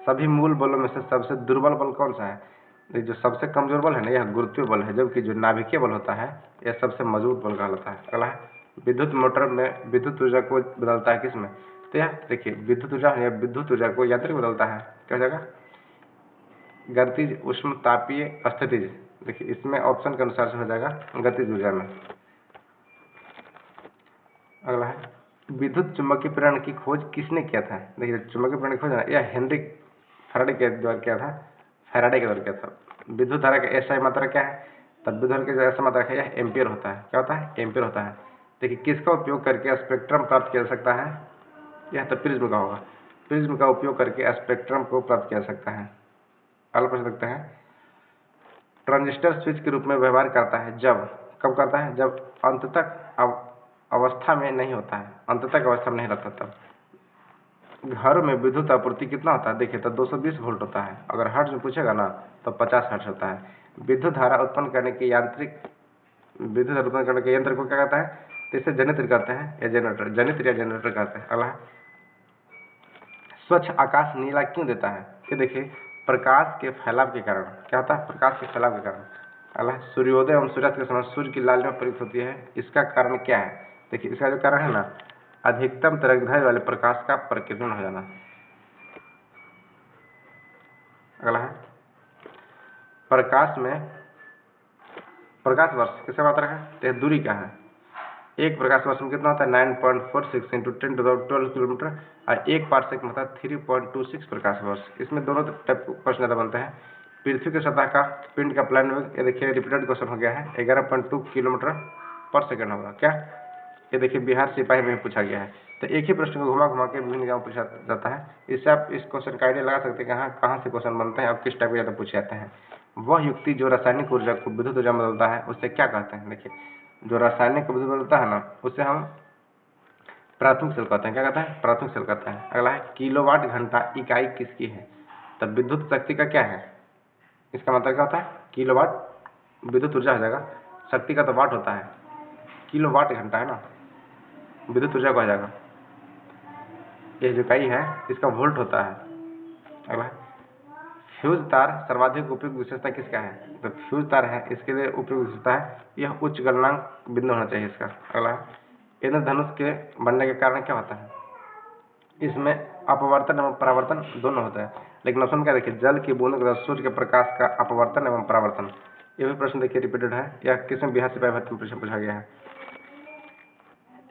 सभी मूल बलों में से सबसे दुर्बल बल कौन सा है? जो सबसे कमजोर बल है ना, यह गुरुत्वीय बल है, जबकि जो नाभिकीय बल होता है यह सबसे मजबूत बल कहलाता है। अगला है विद्युत मोटर में विद्युत ऊर्जा को बदलता है किसमें? तो यह देखिए विद्युत ऊर्जा या विद्युत ऊर्जा को यांत्रिक बदलता है। क्या हो जाएगा? गतिज, उष्ण, तापीय, स्थितिज। देखिए इसमें ऑप्शन के अनुसार से हो जाएगा गतिज ऊर्जा में। अगला है विद्युत चुंबकीय प्रेरण की खोज किसने किया था? देखिए चुंबकीय प्रेरण की खोज है यह हेनरी फैराडे के द्वारा किया था। फैराडे के द्वारा किया था। विद्युत धारा का एसआई मात्रा क्या है? तब विद्युत धारा की एसआई मात्रा है, यह एम्पियर होता है। क्या होता है? एम्पियर होता है। देखिए किसका उपयोग करके स्पेक्ट्रम प्राप्त किया जा सकता है? यह तो प्रिज्म का होगा। प्रिज्म का उपयोग करके स्पेक्ट्रम को प्राप्त किया जा सकता है। अगला प्रश्न देखते हैं ट्रांजिस्टर स्विच के रूप में व्यवहार करता है जब, कब करता है? जब अंत तक अवस्था में नहीं होता है, अंत तक अवस्था में नहीं रहता तब। घर में विद्युत आपूर्ति कितना होता है? देखिए तो 220 वोल्ट होता है। अगर हर्ट्ज में पूछेगा ना तो 50 हर्ट्ज होता है। विद्युत धारा उत्पन्न करने के यंत्र को क्या कहता है? तो इसे जनित्र कहते हैं या जनरेटर, जनित्र या जनरेटर कहते हैं। अगला स्वच्छ आकाश नीला क्यों देता है? ये देखिए प्रकाश के फैलाव के कारण। क्या होता है? प्रकाश के फैलाव के कारण। अगला सूर्योदय एवं सूर्यास्त के समय सूर्य की लालिमा प्रयुक्त होती है, इसका कारण क्या है? देखिए इसका जो कारण है ना, अधिकतम तरंगदैर्घ्य वाले प्रकाश का प्रकीर्णन हो जाना। अगला है प्रकाश में प्रकाश वर्ष किसका मात्रा है? तो दूरी क्या है? एक प्रकाश वर्ष में कितना होता है? 9.46 × 10⁻12 किलोमीटर, और एक पार्सेक में होता है 3.26 प्रकाश वर्ष। इसमें दोनों टाइप क्वेश्चन ज़्यादा बनते हैं। पृथ्वी के सतह का पिंड का प्लान वेग, ये देखिए रिपीटेड क्वेश्चन हो गया है, 11.2 किलोमीटर पर सेकंड होगा। क्या? ये देखिए बिहार सिपाही में पूछा गया है। तो एक ही प्रश्न को घुमा घुमा के विभिन्न जगह पूछा जाता है। इससे आप इस क्वेश्चन का आइडिया लगा सकते हैं कि कहाँ से क्वेश्चन बनते हैं और किस टाइप के ज़्यादा पूछे जाते हैं। वह युक्ति जो रासायनिक ऊर्जा को विद्युत ऊर्जा में बदलता है उसे क्या कहते हैं? देखिए जो रासायनिक विद्युत बदलता है ना, उसे हम प्राथमिक सेल कहते हैं। क्या कहते हैं? प्राथमिक सेल कहते हैं। अगला है किलोवाट घंटा इकाई किसकी है? तब विद्युत शक्ति का क्या है? इसका मतलब क्या होता है? किलोवाट विद्युत ऊर्जा हो जाएगा, शक्ति का तो वाट होता है, किलोवाट घंटा है ना, विद्युत ऊर्जा को आ जाएगा। यह जो इकाई है इसका वोल्ट होता है। अगला फ्यूज तार सर्वाधिक उपयुक्त विशेषता किसका है? तो फ्यूज तार है, इसके लिए उपयुक्त विशेषता है यह उच्च गलनांक बिंदु होना चाहिए इसका। अगला इंद्रधनुष के बनने के कारण क्या होता है? इसमें अपवर्तन एवं परावर्तन दोनों होता है। लेकिन ऑप्शन क्या देखिए जल की बूंदों के द्वारा सूर्य के प्रकाश का अपवर्तन एवं परावर्तन। ये भी प्रश्न देखिए रिपीटेड है, यह किसमें बिहार सिपाही भर्ती में प्रश्न पूछा गया है।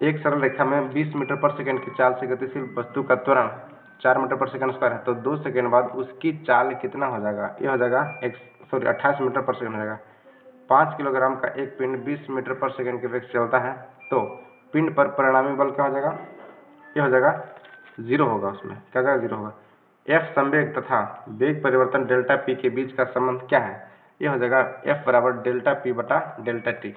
एक सरल रेखा में 20 मीटर पर सेकंड की चाल से गतिशील वस्तु का त्वरण 4 मीटर पर सेकंड स्क्वायर है, तो 2 सेकंड बाद उसकी चाल कितना हो जाएगा? ये हो जाएगा 28 मीटर पर सेकंड हो जाएगा। 5 किलोग्राम का एक पिंड 20 मीटर पर सेकंड के वेग से चलता है, तो पिंड पर परिणामी बल क्या हो जाएगा? ये हो जाएगा 0 होगा। उसमें क्या जाएगा? 0 होगा। F संवेग तथा वेग परिवर्तन डेल्टा पी के बीच का संबंध क्या है? ये हो जाएगा F बराबर डेल्टा पी बटा डेल्टा टी।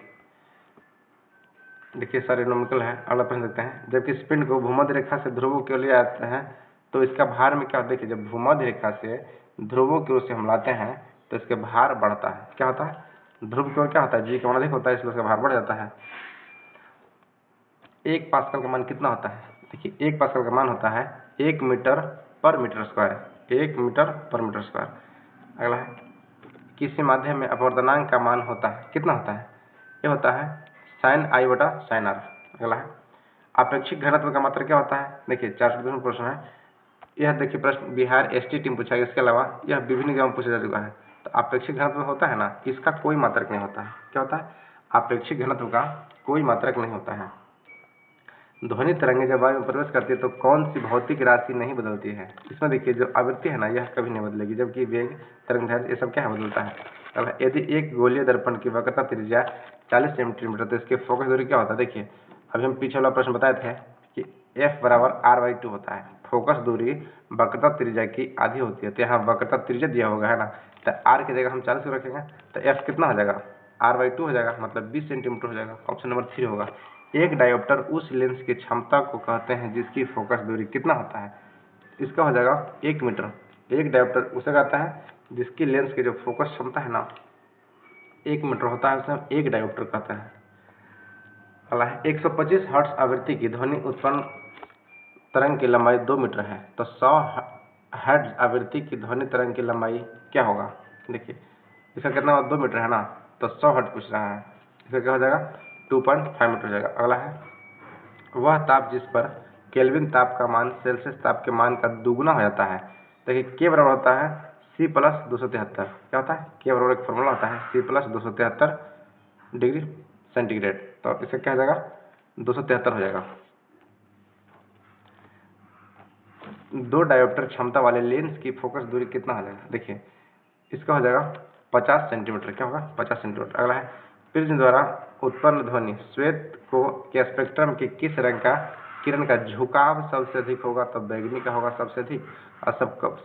देखिए सारे नॉमिकल है। अगला प्रश्न देखते हैं जब किसी पिंड को भूमध्य रेखा से ध्रुवों के लिए आते हैं तो इसका भार में क्या होता है? देखिए जब भूमध्य रेखा से ध्रुवों की ओर से हम लाते हैं तो इसके भार बढ़ता है। क्या होता है? ध्रुव की ओर क्या होता है? जी का मान अधिक होता है, इसलिए उसका भार बढ़ जाता है। 1 पास्कल का मान कितना होता है? देखिए 1 पास्कल का मान होता है 1 मीटर पर मीटर स्क्वायर। 1 मीटर पर मीटर स्क्वायर। अगला है किसी माध्यम में अपवर्तनांक का मान होता है, कितना होता है? ये होता है sin I बटा sin R। अगला है आपेक्षिक घनत्व का मात्रक क्या होता है? देखिए 400 प्रश्न है यह। देखिए प्रश्न बिहार ST टीम पूछा है, इसके अलावा यह विभिन्न जगहों पूछा जा चुका है। तो आपेक्षिक घनत्व होता है ना, इसका कोई मात्रक नहीं होता है। क्या होता है? आपेक्षिक घनत्व का कोई मात्रक नहीं होता है। ध्वनि तरंगे जब वायु में प्रवेश करती है तो कौन सी भौतिक राशि नहीं बदलती है? इसमें देखिए जो आवृत्ति है ना, यह कभी नहीं बदलेगी, जबकि वेग, तरंग, ये सब क्या है, बदलता है। अब यदि एक गोलीय दर्पण की वक्रता त्रिज्या 40 सेंटीमीटर तो इसके फोकस दूरी क्या होता है? देखिए अभी हम पीछे वाला प्रश्न बताए थे कि F बराबर R/2 होता है। फोकस दूरी वक्रता त्रिज्या की आधी होती है, तो यहाँ वक्रता त्रिज्या दिया होगा है ना, तो R की जगह हम 40 रखेंगे तो F कितना हो जाएगा? R/2 हो जाएगा, मतलब 20 सेंटीमीटर हो जाएगा। ऑप्शन नंबर 3 होगा। एक डायोप्टर उस लेंस की क्षमता को कहते हैं जिसकी फोकस दूरी कितना होता है? इसका हो जाएगा 1 मीटर। एक डायोप्टर उसे कहता है जिसकी लेंस की जो फोकस क्षमता है ना 1 मीटर होता है, उसे हम एक डायोप्टर कहते हैं। अगला है 125 हर्ट्ज आवृत्ति की ध्वनि उत्पन्न तरंग की लंबाई 2 मीटर है, तो 100 हर्ट्ज आवृत्ति की ध्वनि तरंग की लंबाई क्या होगा? देखिए इसका कितना 2 मीटर है ना, तो 100 हर्ट्ज पूछ रहा है, इसका क्या हो जाएगा? 2.5 मीटर हो जाएगा। अगला है वह ताप जिस पर केल्विन ताप का मान सेल्सियस ताप के मान का दुगुना हो जाता है। देखिए के बराबर होता है C प्लस 273। क्या होता है? के बराबर एक फॉर्मूला होता है C प्लस 273 डिग्री सेंटीग्रेड, तो इसका क्या हो जाएगा? 273 हो जाएगा। दो डायोप्टर क्षमता वाले लेंस की फोकस दूरी कितना हो जाएगा? देखिए इसका हो जाएगा 50 सेंटीमीटर। क्या होगा? 50 सेंटीमीटर। अगला है प्रिज्म द्वारा उत्पन्न ध्वनि श्वेत को के स्पेक्ट्रम के किस रंग का किरण का झुकाव सबसे अधिक होगा? तो बैगनी का होगा सबसे अधिक, और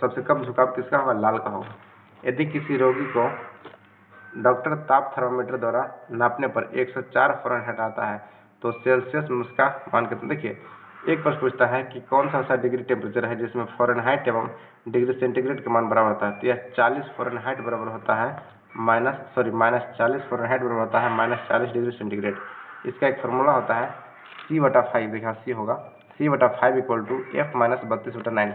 सबसे कम झुकाव किसका होगा? लाल का होगा। यदि किसी रोगी को डॉक्टर ताप थर्मामीटर द्वारा नापने पर 104 फ़ारेनहाइट आता है तो सेल्सियस में उसका मान कितना? देखिए एक प्रश्न पूछता है कि कौन सा ऐसा डिग्री टेम्परेचर है जिसमें फ़ारेनहाइट एवं डिग्री सेंटीग्रेड का मान बराबर होता है? तो यह 40 फ़ारेनहाइट बराबर होता है माइनस 40 फ़ारेनहाइट बराबर होता है -40 डिग्री सेंटीग्रेड। इसका एक फार्मूला होता है C/5। देखिए C होगा C/5 = F - 32/9।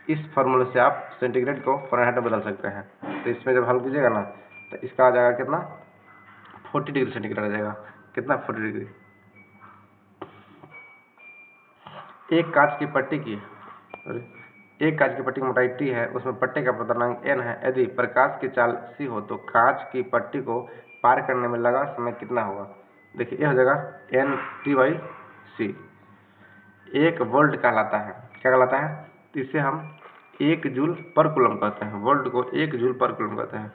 इस फार्मूले से आप सेंटीग्रेड को फ़ारेनहाइट में बदल सकते हैं। तो इसमें जब हल कीजिएगा ना तो इसका आ जाएगा कितना? 40 डिग्री सेंटीग्रेड आ जाएगा। कितना? 40 डिग्री। एक कांच की पट्टी की मोटाई T है, उसमें पट्टे का अपवर्तनांक n है। यदि प्रकाश की चाल c हो तो कांच की पट्टी को पार करने में लगा समय कितना होगा? देखिए यह हो जाएगा n/t/c। 1 वोल्ट कहलाता है, क्या कहलाता है? इसे हम 1 जूल पर कूलम कहते हैं। वोल्ट को 1 जूल पर कूलम कहते हैं।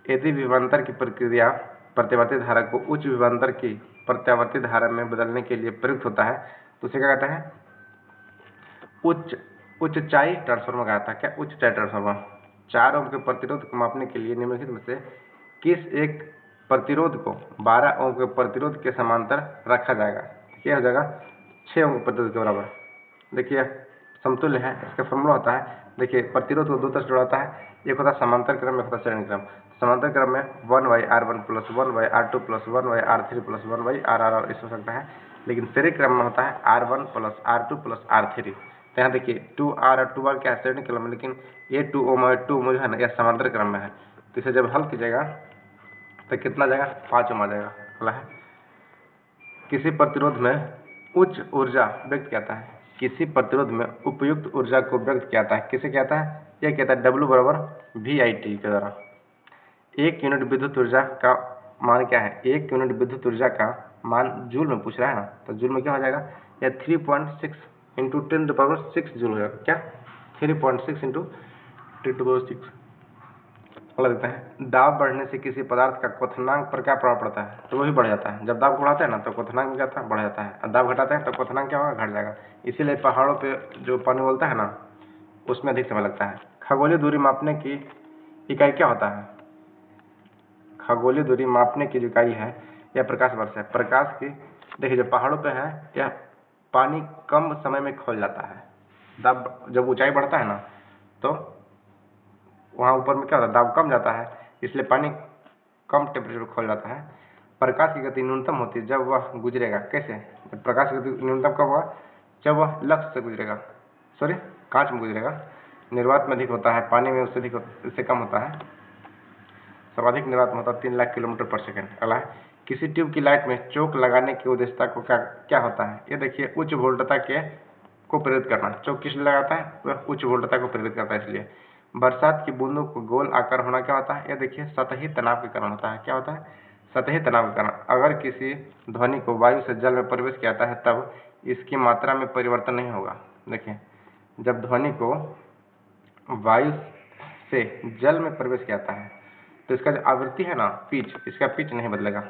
यदि विभवांतर की प्रक्रिया प्रत्यावर्ती धारा को उच्च विभवांतर की प्रत्यावर्ती धारा में बदलने के लिए प्रयुक्त होता है तो उसे क्या कहते हैं? उच्चचाई ट्रांसफार्मर कहता है। क्या? उच्चचाई ट्रांसफार्मर। 4 ओम के प्रतिरोध को मापने के लिए निम्नलिखित में से किस एक प्रतिरोध को 12 ओम के प्रतिरोध के समांतर रखा जाएगा? क्या हो जाएगा? 6 ओम के प्रतिरोध के बराबर। देखिए समतुल्य है, इसका फॉर्मूला होता है, देखिए प्रतिरोध को दो तरह से जोड़ाता है, एक होता है समांतर क्रम, एक होता है श्रेणी क्रम। समांतर क्रम में 1/R1 + 1/R2 + 1/R3 + 1/RR इस हो सकता है, लेकिन श्रेणी क्रम में होता है R1 + R2 + R3। तो यहाँ देखिए 2R और 2R क्या है? श्रेणी क्रम में, लेकिन ये 2 ओम और 2 ओम जो है ना, यह समांतर क्रम में है। तो इसे जब हल कीजिएगा तो कितना जाएगा? 5 ओम आ जाएगा। अगला है किसी प्रतिरोध में उच्च ऊर्जा व्यक्त किया है, किसी प्रतिरोध में उपयुक्त ऊर्जा को व्यक्त किया है, किसे कहता है? यह कहता है W = VIT के द्वारा। 1 यूनिट विद्युत ऊर्जा का मान क्या है? 1 यूनिट विद्युत ऊर्जा का मान जूल में पूछ रहा है ना, तो जूल में क्या हो जाएगा? यह 3.6 × 10⁶ जूल हो जाएगा। क्या? 3.6 × 10⁶। अगला देखते हैं दाब बढ़ने से किसी पदार्थ का क्वथनांक पर क्या प्रभाव पड़ता है? तो वही बढ़ जाता है। जब दाब बढ़ाते हैं ना तो क्वथनांक क्या था? बढ़ जाता है, और दाब घटाते हैं तो क्वथनांक क्या होगा? घट जाएगा। इसीलिए पहाड़ों पे जो पानी बोलता है ना उसमें अधिक समय लगता है। खगोलीय दूरी मापने की इकाई क्या होता है? खगोलीय दूरी मापने की जो इकाई है यह प्रकाश वर्ष है। प्रकाश की देखिए जो पहाड़ों पे है यह पानी कम समय में खौल जाता है। दाब जब ऊंचाई बढ़ता है ना तो वहाँ ऊपर में क्या होता है? दाब कम जाता है, इसलिए पानी कम टेम्परेचर पर खौल जाता है। प्रकाश की गति न्यूनतम होती है जब वह गुजरेगा। कैसे? प्रकाश की गति न्यूनतम कब होगा? जब वह लक्ष्य से गुजरेगा, कांच में गुजरेगा। निर्वात में अधिक होता है, पानी में उससे अधिक इससे कम होता है। सर्वाधिक निर्वात में होता है 3 लाख किलोमीटर पर सेकंड। अगला है, किसी ट्यूब की लाइट में चोक लगाने की उद्देश्यता को क्या होता है? ये देखिए, उच्च वोल्टता को प्रेरित करना। चोक किस लिए लगाता है? वह उच्च वोल्टता को प्रेरित करता है इसलिए। बरसात की बूंदों को गोल आकार होना क्या होता है? ये देखिए, सतही तनाव के कारण होता है। क्या होता है? सतही तनाव के कारण। अगर किसी ध्वनि को वायु से जल में प्रवेश किया जाता है तब इसकी मात्रा में परिवर्तन नहीं होगा। देखिए, जब ध्वनि को वायु से जल में प्रवेश किया जाता है तो इसका जो आवृत्ति है ना, पिच, इसका पिच नहीं बदलेगा,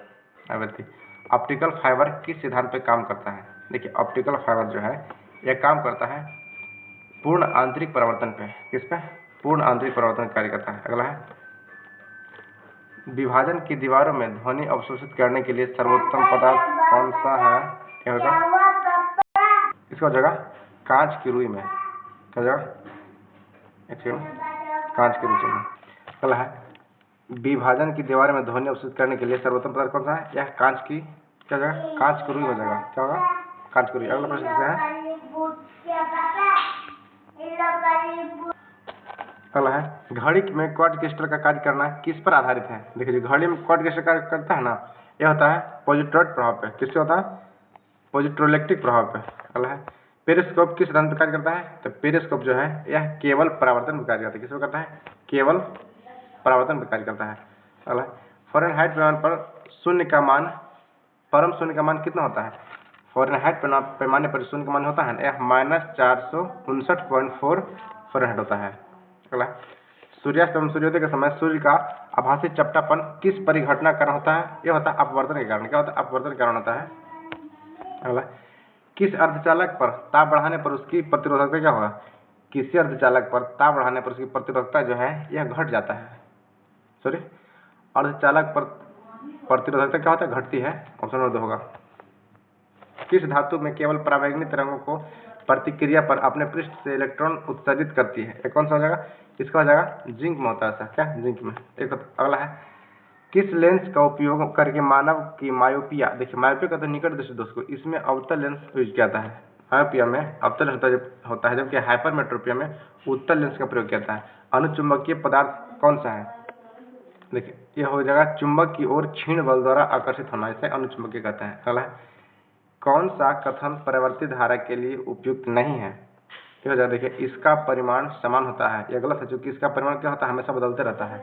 आवृत्ति। ऑप्टिकल फाइबर किस सिद्धांत पे काम करता है? देखिए, ऑप्टिकल फाइबर जो है यह काम करता है पूर्ण आंतरिक परावर्तन पे। किस पे? पूर्ण आंतरिक परावर्तन कार्य करता है। अगला है, विभाजन की दीवारों में ध्वनि अवशोषित करने के लिए सर्वोत्तम पदार्थ कौन सा है? क्या होगा? इसका हो जाएगा कांच की रुई में। क्या हो जाएगा? कांच की रुई में। अगला है, विभाजन की दीवार में ध्वनि अवशोषित करने के लिए सर्वोत्तम पदार्थ कौन सा है? यह कांच की, क्या होगा? कांच की रुई हो जाएगा। क्या होगा? कांच की रुई। अगला प्रश्न क्या है? अगला है, घड़ी में क्वार्ट क्रिस्टल का कार्य करना किस पर आधारित है? देखिए, घड़ी में क्वार्ट क्रिस्टल कार्य करता है ना, यह होता है पॉजिट्रॉइड प्रभाव पे। किससे होता है? पॉजिट्रोइलेक्ट्रिक प्रभाव पे। अगला है, पेरिस्कोप किस सिद्धांत पर कार्य करता है? तो पेरिस्कोप जो है यह केवल परावर्तन पर कार्य करता है। किस पर करता है? केवल परावर्तन पर कार्य करता है। अगला, फ़ारेनहाइट पैमाने पर शून्य का मान, परम शून्य का मान कितना होता है? फ़ारेनहाइट पैमाने पर शून्य का मान होता है यह -459.4 फ़ारेनहाइट होता है। अगला, सूर्यास्त एवं सूर्योदय के समय सूर्य का आभासी चपटापन किस परिघटना के कारण होता है? यह होता है अपवर्तन के कारण। क्या होता है? अपवर्तन के कारण होता है। अगला, किस अर्धचालक पर ताप बढ़ाने पर उसकी प्रतिरोधकता क्या होगा? किसी अर्धचालक पर ताप बढ़ाने पर उसकी प्रतिरोधकता जो है यह घट जाता है। सॉरी, अर्धचालक पर प्रतिरोधकता क्या होता है? घटती है। ऑप्शन नंबर 2 होगा। किस धातु में केवल परावैंगनी तरंगों को प्रतिक्रिया पर अपने पृष्ठ से इलेक्ट्रॉन उत्सर्जित करती है? ये कौन सा हो जाएगा? इसका हो जाएगा जिंक में होता है ऐसा। क्या? जिंक में। एक अगला है, किस लेंस का उपयोग करके मानव की मायोपिया, देखिए मायोपिया का तो निकट दृष्टि दोष को, इसमें अवतल लेंस यूज किया जाता है। मायोपिया में अवतल होता है जबकि हाइपरमेट्रोपिया में उत्तल लेंस का प्रयोग किया जाता है। अनुचुंबकीय पदार्थ कौन सा है? देखिए, यह हो जाएगा चुंबक की ओर क्षीण बल द्वारा आकर्षित होना, इसे अनुचुंबकीय कहते हैं। अगला है, कौन सा कथन परावर्तित धारा के लिए उपयुक्त नहीं है? ये हो जाएगा, देखिए इसका परिमाण समान होता है, यह गलत है क्योंकि इसका परिमाण क्या होता है? हमेशा बदलते रहता है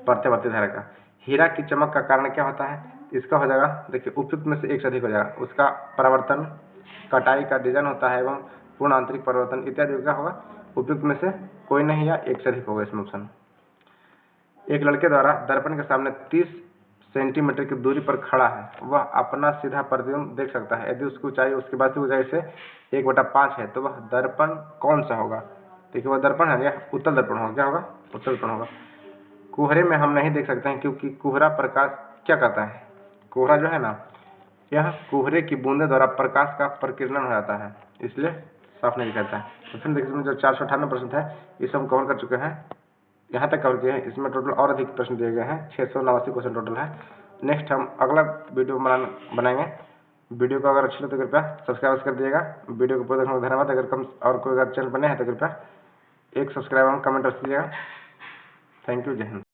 प्रत्यावर्ती धारा का। हीरा की चमक का कारण क्या होता है? इसका हो जाएगा, देखिए उपयुक्त में से एक से अधिक हो जाएगा। उसका परावर्तन, कटाई का डिजाइन होता है एवं पूर्ण आंतरिक परिवर्तन इत्यादि क्या होगा? उपयुक्त में से कोई नहीं या एक से अधिक होगा इसमें ऑप्शन। एक लड़के द्वारा दर्पण के सामने 30 सेंटीमीटर की दूरी पर खड़ा है, वह अपना सीधा प्रतिबिंब देख सकता है। यदि उसकी ऊंचाई उसकी वास्तविक ऊंचाई से 1/5 है तो वह दर्पण कौन सा होगा? देखिए, वह दर्पण है या उत्तल दर्पण होगा। क्या होगा? उत्तल दर्पण होगा। कोहरे में हम नहीं देख सकते हैं क्योंकि कोहरा प्रकाश क्या करता है? कोहरा जो है ना, यह कोहरे की बूंदे द्वारा प्रकाश का प्रकीर्णन हो जाता है, इसलिए साफ नहीं दिखता है। तो फिर देखिए, इसमें जो 498 प्रश्न है इसे हम कवर कर चुके हैं, यहाँ तक कवर किए हैं। इसमें टोटल और अधिक प्रश्न दिए गए हैं, 689 क्वेश्चन टोटल है। नेक्स्ट हम अगला वीडियो बनाएंगे। वीडियो को अगर अच्छी लगे तो कृपया सब्सक्राइब कर दिएगा। वीडियो को पूरा देखने का धन्यवाद। अगर कम और कोई अगर चैनल बने हैं तो कृपया एक सब्सक्राइब और कमेंट रख दीजिएगा। Thank you. जय हिंद।